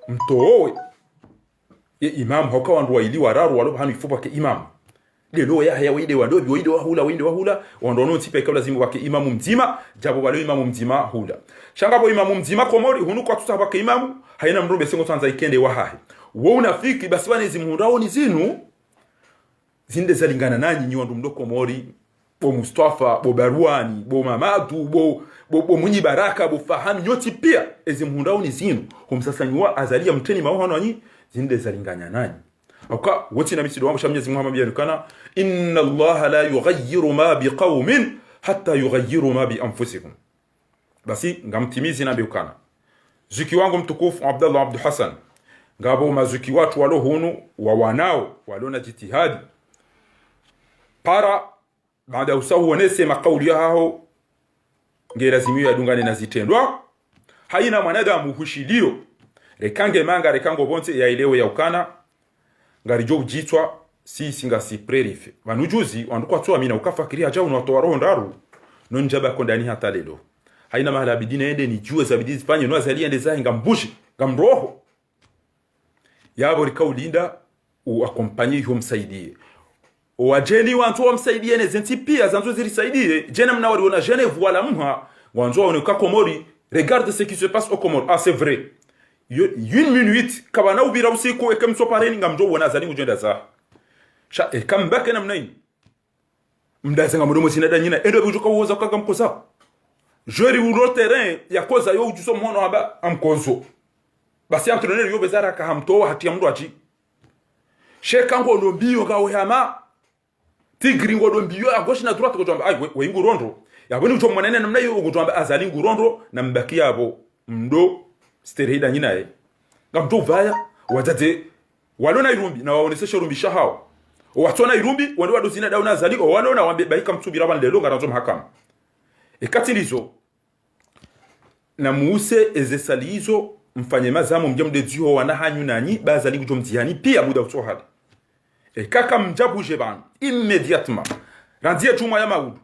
mtoowe ye imam hoka wandu waili wararu walo hanu ifupa ke imam lelo ya haya wide wandobi wide wahula wandono tipe kabla zimu wake imamu mzima jabo walo imamu mzima hula shangabo imamu mzima komori hunu kwa tutaba ke imamu haina mrube sengo tanza ikende wahahi wo unafiki basi bane zimuhurao ni zinu zinde zalingana nanyi nyi wandu mdoko komori bo Mustafa bo Barwani bo Mamadu bo Munyi Baraka bo Fahami nyoti pia ezimuhurao ni zinu humsasanywa azalia mteni maohano nyi zinde zalinganya nanyi auka wote na misido wangu Mwenyezi Mungu ambianukana inna Allah la yughayyiru ma biqaumin hatta yughayyiru ma bi anfusikum basi ngamtimizi na biukana zuki wangu mtukufu Abdullah Abdul Hassan ngabo mazuki watu walo hunu wa wanao walona jitihadi para baada usahu wanese makauli yao ngelazimio yadungane na zitendwa haina mwanadamu hushilio rekange manga rekango bonte ya ilewe ya ukana ngarijo ujitwa si singa si prerife vanujuzi wanduko atwa mina ukafakiria aja unatoa roho ndaru nonjaba kondani hata lelo haina mahala bidine ende ni jua za bidii Spanya no azali ende za ngambushi ngamroho yabo likaulinda uakompanye hiyo msaidie wajeni wantu wamsaidie ne zenti pia zanzo zilisaidie jena mna waliona Genève wala mha wanzo waoneka Komori regarde ce qui se passe au Comores ah c'est vrai une minute kabana ubira usiku ekemso pareni ngamjo wona zali ujenda za sha ekambaka na mnaini mdaza ngamudomo sinada nyina endo bujuka uoza kwa mkoza jori uro terrain ya koza yo ujuso mwono aba amkonzo basi entraîneur yo bezara ka hamto hati amdo aji shekango ndo mbiyo gawe hama tigri ngo ndo mbiyo a gauche na droite ko jamba ai we ngurondo yaboni ucho mwanene namna yo ngo jamba azali ngurondo na mbaki yabo mdo sterehida nyina ngamto vaya wajate walona irumbi na waonesesha rumbisha hao watona irumbi wando wadozina dauna zali o walona wambe baika mtubira bande longa ranzo mahakama ekatilizo na muuse ezesalizo mfanye mazamu mjamde dio wana hanyu nanyi bazali kujo mtihani pia muda utohali kaka mjabuje ban immédiatement randia chuma ya maudu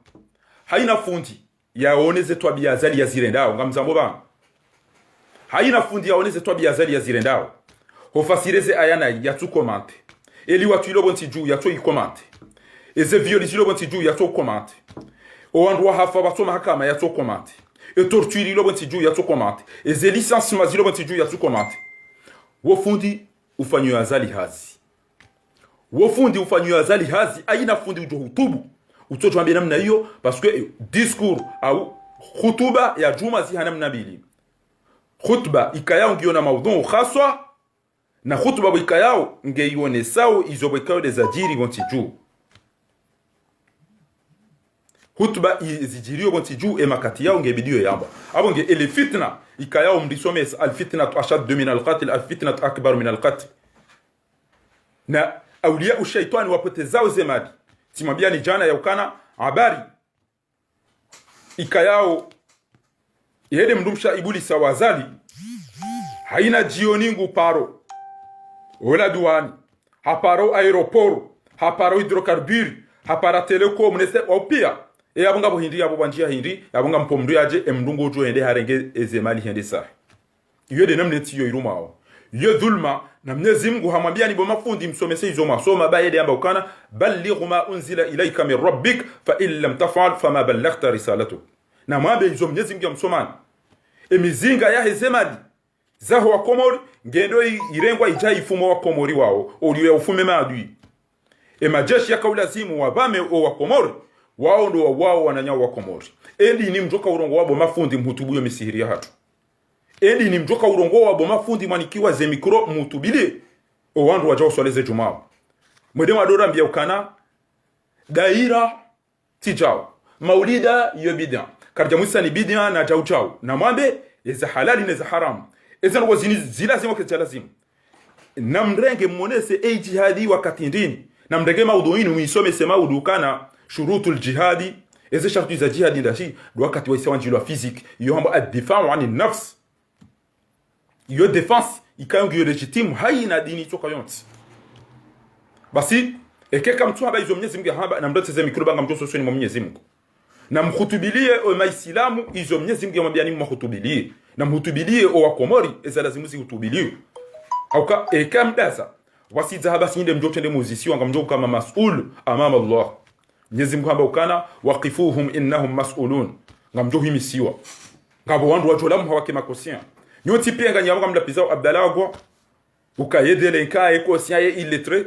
haina fundi yaoneze twabia zali ya zirendao ngamzambo ban haina fundi yaoneze twabia zali ya zirendao hofasireze ayana yatu komante eli watu ilobo ntiju yatu ikomante eze violisi ilobo ntiju yatu komante oandwa hafa bato mahakama yatu komante e torture ilobo ntiju yatu komante eze licenciement ilobo ntiju yatu komante wofundi ufanyo azali hazi wofundi ufanyo azali hazi aina fundi ujo hutubu utochwambia namna hiyo parce que discours au khutuba ya juma zi hanamna bili khutba ikayao ngiona maudhu khaswa na khutba ikayao ngeione sao izobekao des ajiri bontiju khutba izijirio bontiju e makati yao ngebidio yamba abo nge ele fitna ikayao mdisome al fitna ashad min al qatl al fitna akbar min al qatl na awliya ushaitani wapotezao zemadi simwambia ni jana ya ukana habari ikayao yede mdumsha ibuli sawazali haina jioningu paro wala duani haparo aeroport haparo hidrocarbure hapara telecom nese opia e abunga bo hindi abo banjia hindi abunga mpomdu yaje emdungu jo hende harenge ezemali hende sa yede namne tiyo irumao ye dhulma na Mwenyezi Mungu hamwambia ni mafundi msomese hizo masoma baada ya ukana balligh ma unzila ilayka min rabbik fa in lam taf'al fama ballaghta risalatu na mwambie hizo Mwenyezi Mungu msomani emizinga ya hezemali zaho wa Komori ngendo irengwa ijai ifumo wa Komori wao uliwe ufume maadui majeshi ya kaulazimu wabame o wa Komori wao ndo wao wananyao wa Komori endi ni mjoka urongo wabo mafundi mhutubuyo misihiri ya hatu endi ni mjoka urongo wabo mafundi manikiwa ze mikro mutubile o wandu wajao swaleze jumao mwede wadora mbia ukana daira tijao maulida yo bid'a karja musa ni bid'a na chau na mwambe za halali na za haramu eza ngo zilazima kwa lazima na mrenge mmonese jihadi wakati ndini na mrenge maudhuini muisome sema udukana shurutul jihadi eza sharti za jihadi ndashi wakati wa isawa njilo physique yo hamba ad-difa'u 'ani nafs yo defense ikayo legitime haina dini toka yonti basi ekeka mtu haba izo Mwenyezi Mungu haba na mdote za mikro banga mtoso soni Mwenyezi Mungu na mkhutubilie o maislamu izo Mwenyezi Mungu yamwambia ni mkhutubilie na mhutubilie o wakomori eza lazimu zihutubilie auka ekamdaza wasiza haba sinde mjote ndemo musicien ngamjo kama mas'ul amama Allah Mwenyezi Mungu haba ukana waqifuhum innahum mas'ulun ngamjo himisiwa ngabo wandu wajolamu hawake makosia nyoti pia nganyamwa mla pizao Abdalagwa ukayedele nkae ko siaye illettré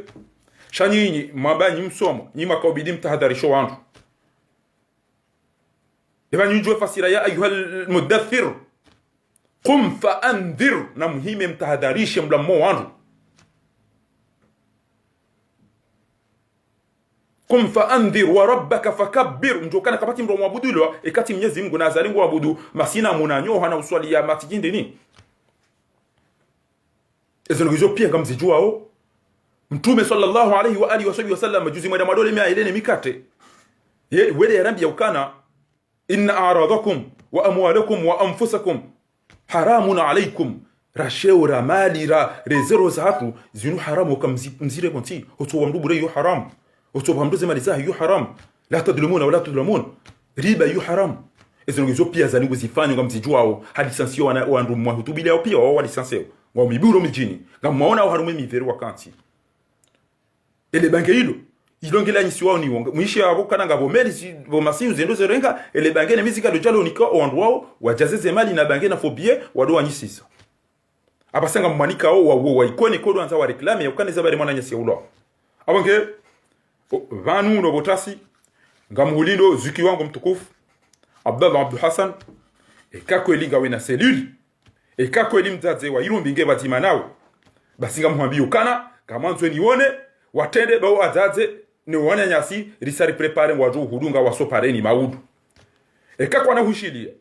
shanyinyi mabanyi msomo nyima kaubidi mtahadharisho wandu eba nyujwe fasira ya ayuhal mudaththir qum fa anzir na muhime mtahadharishe mlamo wandu qum fa anzir wa rabbaka fakabbir njokana kapati mro mwabudu ekati Mwenyezi Mungu na zalingo wabudu masina munanyo hana uswali ya matijinde ni ezo ngizo pia ngamzijuao Mtume sallallahu alayhi wa alihi wasallam juzi mwenda madole mia ilene mikate wele rambi ya ukana inna a'radakum wa amwalakum wa anfusakum haramun alaykum rasheu ramali ra rezero zatu zinu haramu kamzire konti otowa mdubure yu haram otowa mduze mali zahi yu haram la tadlumuna wala tudlamun riba yu haram ezo ngizo pia zalingu zifanye ngamzijuao hadisansio wa ndu mwahutubile au pia wa lisansio ngomiburo mijini ngamwaona harume miveri wakati ele bange hilo ilongela nyisi wao ni wonga mwishi abo kana ngabo meli bo masi uzendo zerenga ele bange na mizika do jalo nika ondu wao wajazeze mali na bange na fobie wado wanyisisa abasanga mwanika wao wa ikone kodo anza wa reclame yakane zabari mwana nyasi ulo abange vanu no botasi ngamulindo zuki wangu mtukufu Abdallah Abdul Hassan ekako elinga wena cellule ekako elimtadze wa irumbi nge batima nawo basinga muhambiyo kana kama nzwe nione watende bao azaze ni wana nyasi risari prepare ngwajo hudunga wasopareni maudu ekako na hushilia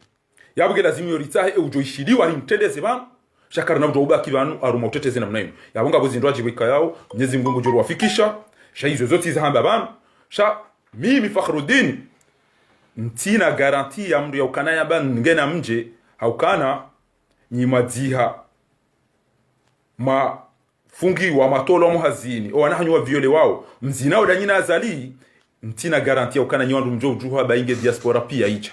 yabuge lazima yoritahe ujoishiliwa ni mtendeze bana shakara na ujoba kibanu aruma uteteze na mnayo yabunga buzindwaji wika yao Mwenyezi Mungu juru wafikisha sha hizo zote za hamba bana sha mimi Fakhruddin ntina garanti ya mndu ya ukana ya ban ngena mje haukana ni madziha ma fungi wa matolo muhazini o wanahanywa viole wao mzina oda nyina azali ntina garantia ukana nyandu mjo juha bainge diaspora pia icha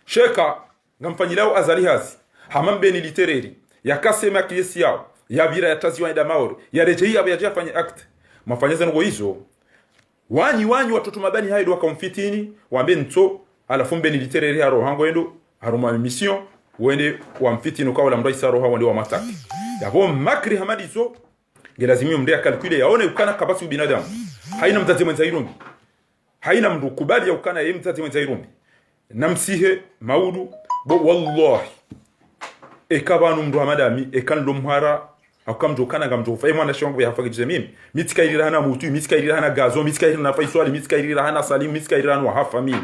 sheka ngamfanyilao azali hazi hamambe ni litereri yakasema kiesi yao ya vira ya tazi wa maori ya rejei ya jafanya act mafanyeza ngo hizo wanyi watoto mabani haido wakamfitini wambe nto alafumbe ni litereri haro hango endo haruma mission wende wamfitini kwa wala mdai saro hawo ndi wa mataki yabo makri hamadizo gelazimio mndea kalkule yaone ukana kabasi binadamu haina mzazi mwenza irumbi haina mndu kubali ya ukana yeye mzazi mwenza irumbi namsihe maudu bo wallahi ekabanu mndu hamadami ekando mhara akamjo kana ngamjo fa imana shongo ya fagize mimi mitika ilirana mutu mitika ilirana gazo mitika ilirana faiswali mitika ilirana salim mitika ilirana hafa mimi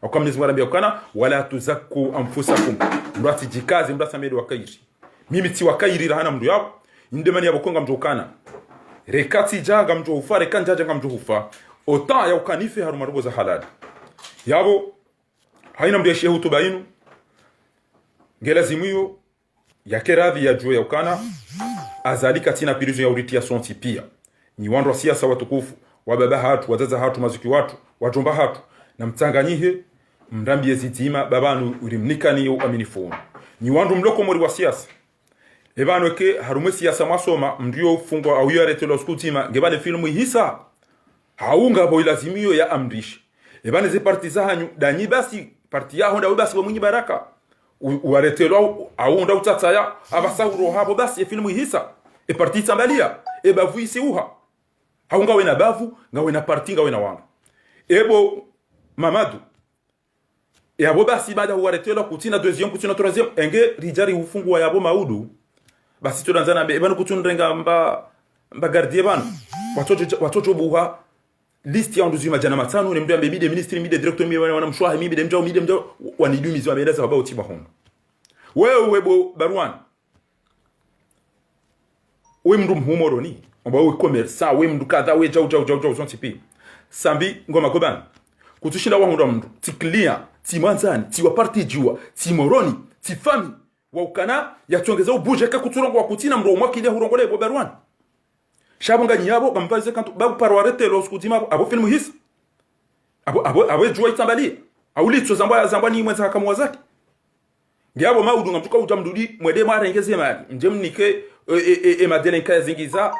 akamnezi mwarambia ukana wala tuzakku anfusakum mrati jikaze mrati samedo wakairi mimi ti wakairi rahana mndu yabo indemani yabokonga mjokana rekati jaga mjohufa rekanja jaga mjohufa ota ya ukanife harumarugo za halali yabo haina mdia shehu tubainu ngelazimuyo yakeradhi ya juu ya ukana azalika tina pirizo ya uritia sonti pia ni wandu wa siasa watukufu wababa hatu wazaza hatu mazuki watu wajomba hatu na mtanganyihe mrambie zitima babanu urimnikani ya uaminifu ni wandu mloko mori wa siasa ebano ke harume siasa masoma ndio fungwa au yarete lo skutima ngebale filmu hisa haunga bo ilazimio ya amrish ebane ze parti za hanyu danyi basi parti ya honda basi bo munyi baraka uarete lo au nda utataya abasahuro habo basi filmu hisa e parti tambalia e bavu iseuha haunga wena bavu ngawe na parti ngawe na wangu ebo mamadu e abo basi baada uarete lo kutina deuxième kutina troisième enge rijari ufungwa yabo maudu basi turanzana be bano kutunrenga mba gardie bano watoto buha listi ya nduzi majana matano ni mdu ambe mide ministri mide director mide wana mshwahi mide mjao wanidumizi wabeleza wabao tiba hono wewe bo Barwan we mdu mhumoro ni ambao we commerce we mdu kadha we jao zonti pi sambi ngoma koban kutushinda wa mdu ti clear ti manzani ti wa parti jua ti moroni ti fami wa ukana ya tuongeza ubuje ka kuturongo wa kutina mro mwakile hurongole bo Barwan shabonga nyabo kampaze kantu babu parwarete lo skutima abo filmu his abo jua itambali aulitso zamba ni mwenza kama wazaki ngiabo maudu ngamtuka utamdudi mwede mara ingeze mali njemnike madelenka zingiza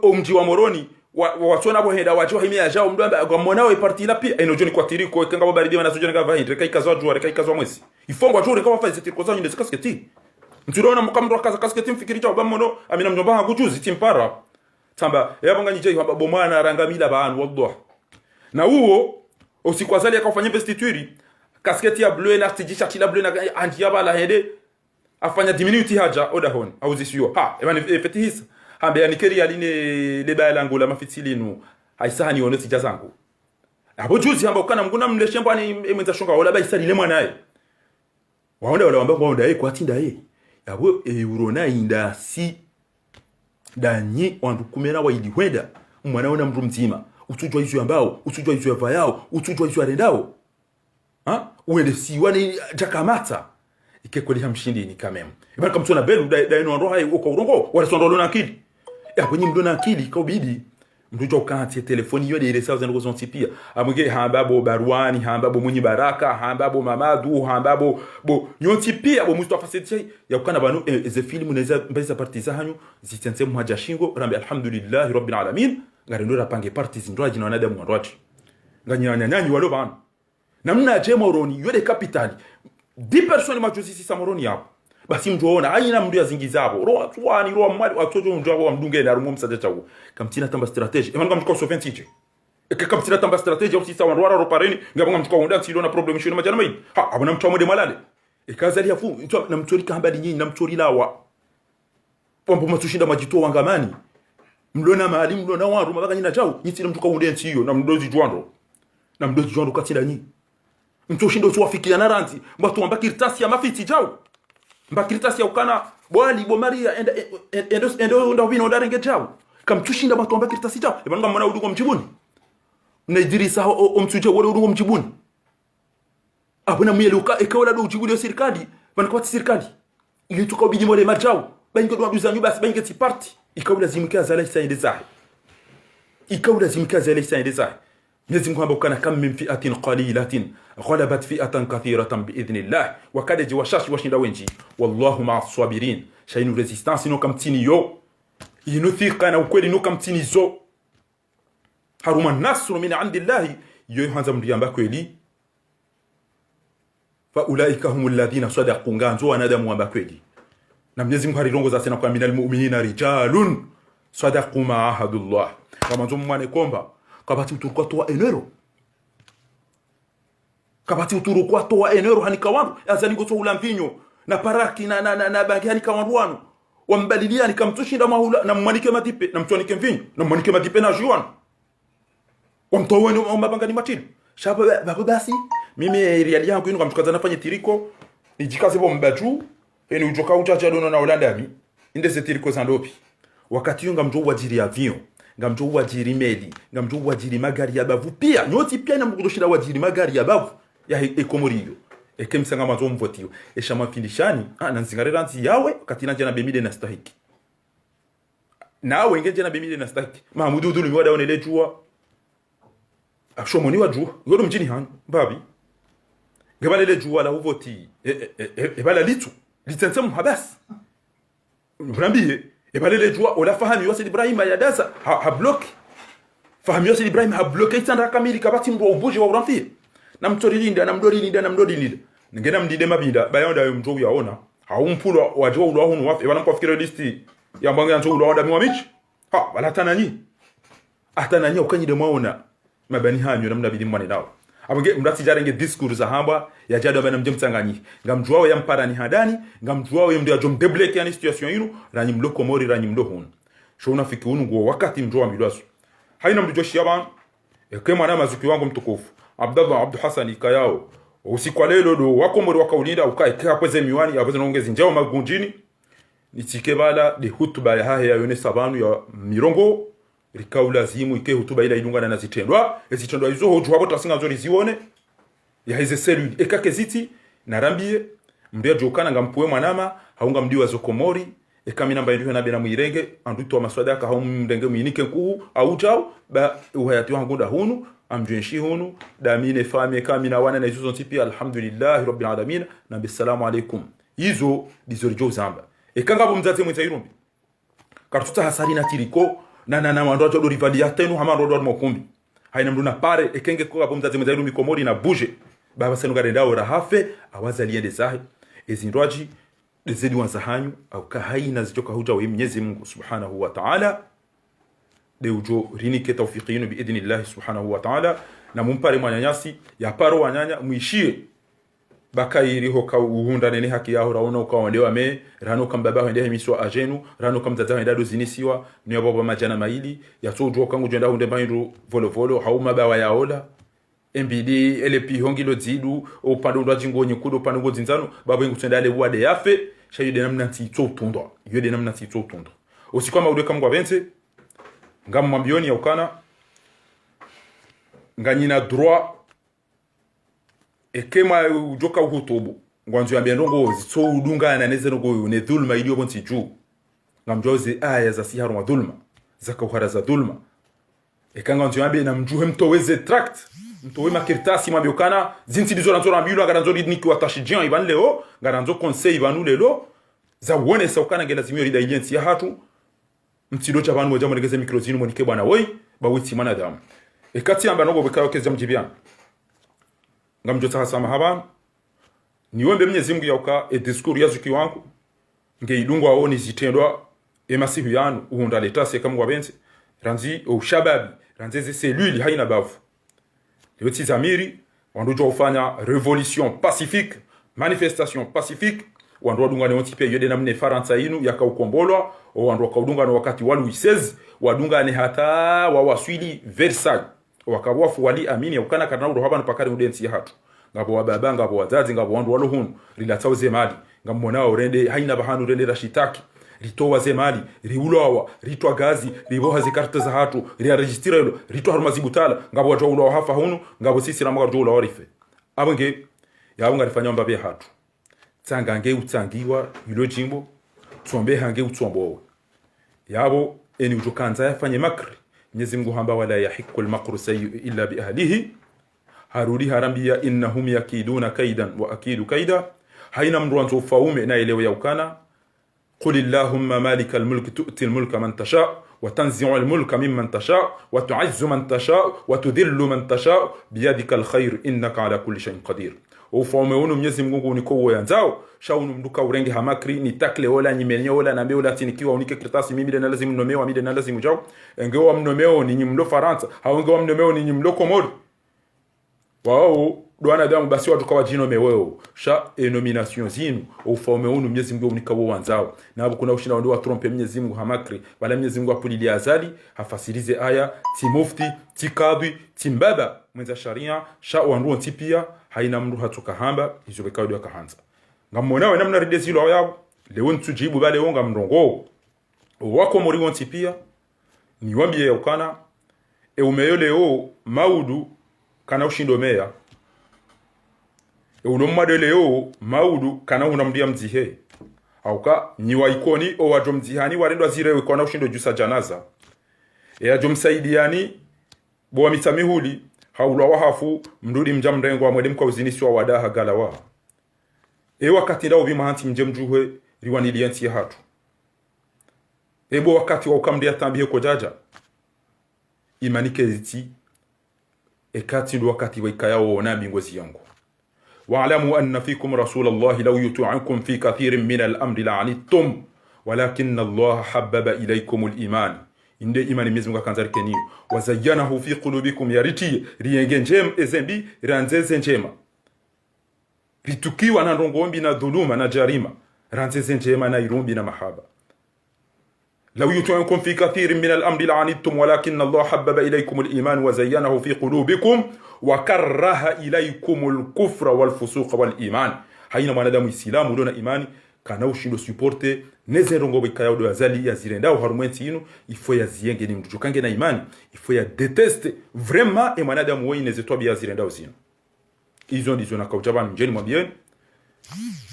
omji wa moroni watona bo henda wacho himia jao mdomba agamona we parti la pia eno joni kwa tiriko kanga baridi bana sojona ngava hindre kai kazwa jua kai kazwa mwezi ifongwa jure kama fa tiriko zanyu ndese kasketi mturona mkamro kaza kasketi mfikiri jao bamono amina mjomba hakujuzi timpara tamba yabonga nyije hamba bomana rangamila baan wallah na huo usikwazali akafanya investiture kasketi ya bleu na tijisha kila bleu na antiaba la hende afanya 10 minutes haja odahon auzisiyo ha ebani fetihisa hambe yanikeri aline leba langu la mafitilinu haisani ono tijazangu abo juzi hamba ukana mguna mleshemba ni mwenza shonga wala baisali le mwanae waonda wala wamba waonda kwa tinda yabo urona inda si danyi wandu kumera wa ilihwenda mwana ona mru mzima utujwa hizo ambao utujwa hizo yava yao utujwa hizo arendao ha uende siwane jakamata ikekoli hamshindi ni kamem ibana kamtona belu daino roho hai uko urongo wala sondolo na akili ya kwenye mdo na akili kaubidi mtu ukati telefoni yode ile sawa zango zontipia amwege hambabo Barwani hambabo mwenye baraka hambabo Mamadu hambabo bo nyontipia bo Mustafa Seti ya ukana banu ze filmu neza mbeza partiza hanyu zitense mhaja shingo rambi alhamdulillah rabbil alamin ngari rapange parties ndo ajina wanada mwandwati nganyanya walo bana namna jema roni yode capitali 10 personnes majuzi si samoroni hapo basi mtuona aina mndu ya zingizabo roa twani roa mwali watoto ndio wa mdunge na rumo msaje chawo kamtina tamba strategy emana kamtuka so 20 kamtina tamba strategy au sisa wanwara ro pareni ngabanga mtuka onda silo na problem shino majana mai ha abona mtu amode malale ikazali afu na mtori kamba nyinyi na mtori lawa pombo matushinda majito wangamani mlona mahali mlona waru mabaka nyina chao nyitsi mtuka unde ntiyo na mdozi jwando katila nyinyi mtu shindo tuwafikia na ranzi mbatu ambaki ritasi ya mafiti jao mbakirita ya ukana bwali bo Maria endo ndavino ndarenge jao kamtushinda mbatu ambakirita si jao ebanga mwana udugo mjibuni na Idrisa omtuje wale udugo mjibuni abona myeluka ekawala do ujibuli yo serikali banakwati serikali ili tukabidi mole majao bango do abuzanyu basi bango ti parti ikawula zimika zala isa indeza Mwenyezi Mungu ukana kam min fi'atin qalilatin ghalabat fi'atan kathiratan bi'idhnillah wa kada jiwashashi washinda wenji wallahu ma'as sabirin shainu resistance no kamtini yo inuthika na ukweli no kamtini zo haruma nasru min indillahi yo hanza mdiamba kweli fa ulaika humul ladina sadaqu nganzo wanadamu amba kweli na Mwenyezi Mungu harirongoza tena kwa minal mu'minina rijalun sadaqu ma'ahadullah kama mwane komba kabati uturukwa toa enero hanika wandu azali goto ulampinyo na paraki na bangi hanika wandu wanu wambalilia nikamtushinda mahula na mwanike madipe na mtuanike mvinyo na mwanike madipe na juan wamtoweni mabanga ni matini shaba babu basi mimi reali yangu inu kamtukaza nafanye tiriko nijikaze bo mbaju eni ujoka uchacha dono na ulandami inde se tiriko zandopi wakati yunga mtu wajiri avion ngamjo wajiri meli ngamjo wajiri magari ya bavu pia nyoti pia na mkudoshira wajiri magari ya bavu ya ekomoriyo ekemsanga mazo mvotio eshama findishani na nzingarera nzi yawe katina jana bemide na stahiki nawe ngeje na bemide na stahiki Mahmudu dulu mwada onele jua ashomoni wa jua ngodo mjini hanu babi ngebalele jua la uvoti bala litu litensemu habas mbrambie ebalele jua ola fahami Yosef Ibrahim ya dasa ha block fahami Yosef Ibrahim ha block itandra kamili kabati ndo ubuje wa uramfie na mtorilinda na mdolilinda ngena mdide mabinda bayonda yo mjo yaona ha umpulo wajwa ulo hunu wafe bana mkofikira listi ya mbanga njo ulo wada miwamichi ha bala tananyi ukanyide mwaona mabani hanyo namna bidi mwane dawo abonge mrati jarenge discours za hamba ya jado bana mjemtsanganyi ngamjwao ya mpara ni hadani ngamjwao ya mdia jom debleke yani situation yinu ranyi mloko mori ranyi mlohun sho unafiki unu go wakati mjwa midwaso haina mjoshi yaban kama na mazuki wangu mtukufu Abdallah Abdu Hassan kayao usiku leo do wakomori wakaulinda ukae kweze miwani abazo naongeza njao magunjini nitike bala de hutuba ya hahe ya yone sabanu ya mirongo rikaula zimu ike hutuba ila idungana na zitendwa hizo hoju habo tasinga nzori zione ya hize selule ekakeziti narambie mbia jokana ngampuwe mwanama haunga mdiwa zokomori ekamina mbaindu na bena mwirenge anduto maswada ka haumndenge mwinike nkuhu au chao ba uhayati wangu da hunu amjenshi hunu da mine fami kamina wana na hizo tipi alhamdulillah rabbil alamin na bisalamu alaikum hizo dizorijo zamba ekanga bomzate mwita irumbi kartuta hasari na tiriko na mando to rivalia tenu hamando do mokumbi haina mduna pare ekenge ko bomzate mwita irumbi komori na buje baba senu garenda ora hafe awazalie de sahi ezindwaji dezedi wanzahanyu au kahaina zitoka huja wa Mwenyezi Mungu Subhanahu wa Ta'ala de ujo rinike tawfiqinu bi idhnillah Subhanahu wa Ta'ala na mumpare mwanyanyasi ya paro wanyanya muishie bakairi hoka uhunda nene haki yao raona ukaondewa me rano kambaba wende miswa ajenu rano kamtata wenda do zinisiwa ni baba majana maili ya tojo kangu jenda hunde baindu volo hauma bawa ya ola MBD LP hongilo zidu upande ndo jingo nyikudo upande ngo zinzano baba yengu tenda ale wade yafe shayo de namna ti totondwa yo de namna ti totondwa usikoma ude kamgwa bense ngam mwambioni ya ukana nganyina droit ekema ujoka uhutobo ngwanzo yambia ndongo zitso udunga na nezero go ne dhulma iliyo bonti juu ngamjoze aya za siharu wa dhulma zakauhara za dhulma ekanga nzo yambia na mjuhe mtoweze tract mtowe makirtasi mwabiokana zinti dizo ranzo rambilu ngaranzo niki watashijian iban leo ngaranzo conseil ibanu lelo za wone saukana ngela zimyo rida iliensi ya hatu mtido cha banu moja mregeze mikrozinu monike bwana woi bawiti mana damu ekati amba nobo bekayo keza mjibian ngamjota hasama haba niombe Mwenyezi Mungu yauka discours yazuki wangu ngeidungwa aoni zitendwa emasihu yanu uhunda letase kama wabenze ranzi au shababi ranzeze selule haina bavu Yoti zamiri wandojo ufanya révolution pacifique manifestation pacifique wando dunga ne otipe yode namne faransa inu yaka ukombolwa wando kaudunga no wakati wa Louis XVI wadunga ne hata wa waswili Versailles wakawafu wali amini ukana kana ndo haba mpakari udensi hatu ngabo wababa ngabo wazazi ngabo wandu walohunu rilatauze mali ngamona orende haina bahanu rende rashitaki ritowa zemali riulawa ritwa gazi riboha zikarta za hatu riarejistira hilo ritwa harumazibutala ngabo watu ulawa hafa hunu ngabo sisi ramaka ndo ulawa rife abonge yabonga rifanya mbabe hatu tsangange utsangiwa yulo jimbo tsombe hange utsombo yabo eni ujokanza yafanye makri Mwenyezi Mungu hamba wala yahiqu al-makru sayyi illa bi ahlihi harudi harambia innahum yakiduna kaidan wa akidu kaida haina mruanzo faume na elewa yaukana قل اللهم مالك الملك تؤتي الملك من تشاء وتنزع الملك ممن تشاء وتعز من تشاء وتذل من تشاء بيدك الخير إنك على كل شيء قدير ufaumeunu Mwenyezi Mungu niko yanzao shaunu mduka urenge hamakri ni takle wala nyimenyo wala nambe wala tinikiwa unike kritasi mimi na lazima mnomeo mimi na lazima jao engewa mnomeo ni nyimlo Faransa hawengewa mnomeo ni nyimlo Komori wao doana damu basi watu kwa jino meweo sha nomination zinu ufaumeunu Mwenyezi Mungu nikawo wanzao na hapo kuna ushina ndio trompe Mwenyezi Mungu hamakri wala Mwenyezi Mungu apulili azali hafasirize aya ti mufti ti kadhi ti mbaba mwenza sharia sha wandu tipia haina mndu hatoka hamba hizo bekao ndio kahanza ngamona we namna ridesilo yao leo ntujibu bale wonga mrongo wako muri wontipia ni wambie ukana umeyo leo maudu kana ushindo meya unomade leo maudu kana unamdia mzihe auka nyiwa ikoni o wajo mzihani warendo azirewe kana ushindo jusa janaza ajo msaidiani bo mitamihuli haula wahafu mdudi mjamrengo wa mwedem kwa uzinisi wa wadaha galawa wakati ndao bima hanti mjemjuhe riwanilianti hatu wakati wa ukamdia tambihe ko jaja imanike ziti ekati ndo wakati wa ikayao na bingozi yangu wa'lamu anna fikum rasulallahi law yuti'ukum fi kathirin min al-amri la'anittum walakinna allaha habbaba ilaykum al-iman inde imani Mwenyezi Mungu akanzarike niyo wazayyanahu fi qulubikum yariti riyenge njema ezembi ranzeze njema ritukiwa na ndongombi na dhuluma na jarima ranzeze njema na irumbi na mahaba لو يطيعكم في كثير من الأمر لعنتم ولكن الله حبب إليكم الإيمان وزينه في قلوبكم وكره إليكم الكفر والفسوق والإيمان. haina mwanadamu Islamu ulio na imani kana ushindo supporte neze rongo bikaya do azali ya zirenda harumenti ino ifo ya zienge ni mtu kange na imani ifo ya deteste vraiment et mwanadamu wewe neze to bia zirenda uzino izo ndizo na kaujaba njeni mwambie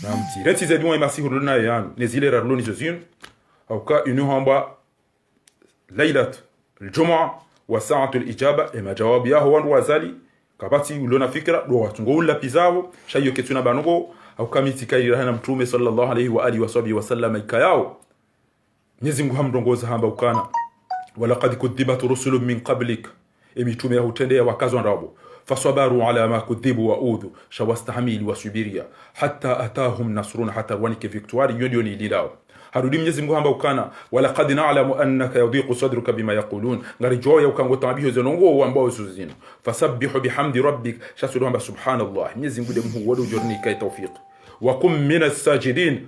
na mti reti zebi mwa imasi huruna yanu nezile rarlo nizo zino au ka inu hamba lailat الجمعة وساعة الإجابة إما جواب ياهو وان وازالي kabati ulona fikra do watungo ula pizao shayo ketuna banugo au kamiti kaira na mtume sallallahu alayhi wa alihi wasallam ikayao Mwenyezi Mungu hamdongoza hamba ukana wala qad kudibat rusulun min qablik emitume ya hutendea wakazwa ndabo fasabaru ala ma kudibu wa udhu shawastahmili wasubiria hatta atahum nasruna hatta wanike victoire yodio ni lilao harudi Mwenyezi Mungu hamba ukana wala qad na'lamu annaka yadhiqu sadruka bima yaqulun ngari joya ukango tabiho zenongo ambao usuzino fasabbihu bihamdi rabbik shasuru hamba subhanallah Mwenyezi Mungu demu wadu jorni kai tawfiq wa kum min as-sajidin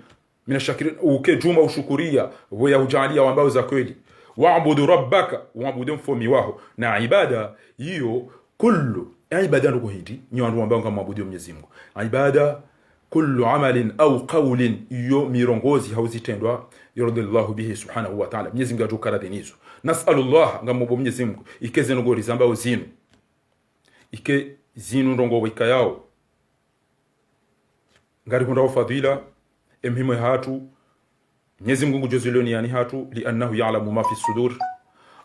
min ash-shakirin ukejuma ushukuria weya ujalia ambao za kweli wa'budu rabbaka wa'budu mfomi wao na ibada hiyo kullu ibada ndio hidi ni watu ambao ngamwabudu Mwenyezi Mungu ibada kullu amalin au qawlin yo mirongozi hauzitendwa yuridullahu bihi subhanahu wa ta'ala Mwenyezi Mungu atukara denizo nas'alullah ngamubo Mwenyezi Mungu ikeze ngori zamba uzinu ike zinu ndongo wika yao ngari kunda fadhila emhimwe hatu Mwenyezi Mungu joziloni yani hatu li'annahu ya'lamu ma fi sudur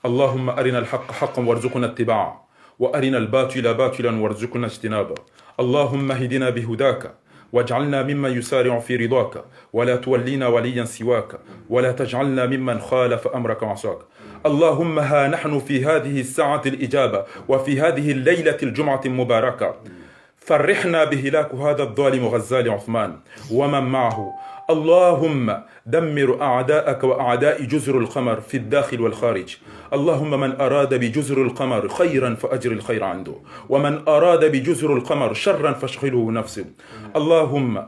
Allahumma arina al-haqqa haqqan warzuqna ittiba'a wa arina al-batila batilan warzuqna ijtinaba Allahumma hidina bihudaka واجعلنا ممن يسارع في رضاك ولا تولينا وليا سواك ولا تجعلنا ممن خالف أمرك وعصاك اللهم ها نحن في هذه الساعة الإجابة وفي هذه الليلة الجمعة المباركة فرحنا بهلاك هذا الظالم غزال عثمان ومن معه اللهم دمر أعداءك وأعداء جزر القمر في الداخل والخارج اللهم من أراد بجزر القمر خيرا فأجر الخير عنده ومن أراد بجزر القمر شرا فاشغله نفسه اللهم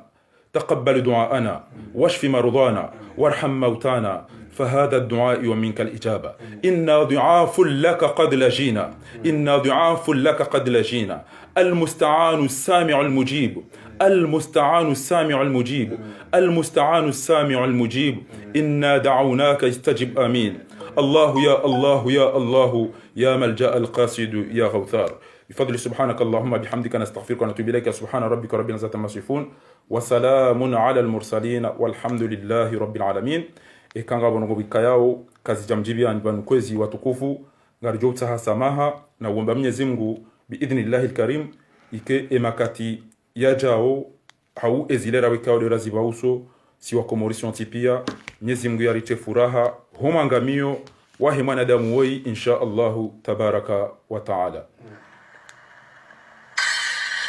تقبل دعاءنا واشف مرضانا وارحم موتانا فهذا الدعاء ومنك الإجابة إنا ضعاف لك قد لجينا إنا ضعاف لك قد لجينا المستعان السامع المجيب المستعان السامع المجيب المستعان السامع المجيب إنا دعوناك استجب آمين الله يا الله يا الله يا ملجأ القاصد يا غوثار بفضل سبحانك اللهم بحمدك نستغفرك ونتوب إليك سبحان ربك رب العزة عما يصفون وسلام على المرسلين والحمد لله رب العالمين ikanga bongo bikayao kazi jamjibia ni kwezi watukufu ngarjota samaha na uomba Mwenyezi Mungu biidhnillah alkarim ike emakati yajao hau ezilera wikao de raziba uso si wa komorisyon tipia Mwenyezi Mungu yarite furaha homangamio wa mwanadamu woi insha Allah tabaraka wa taala.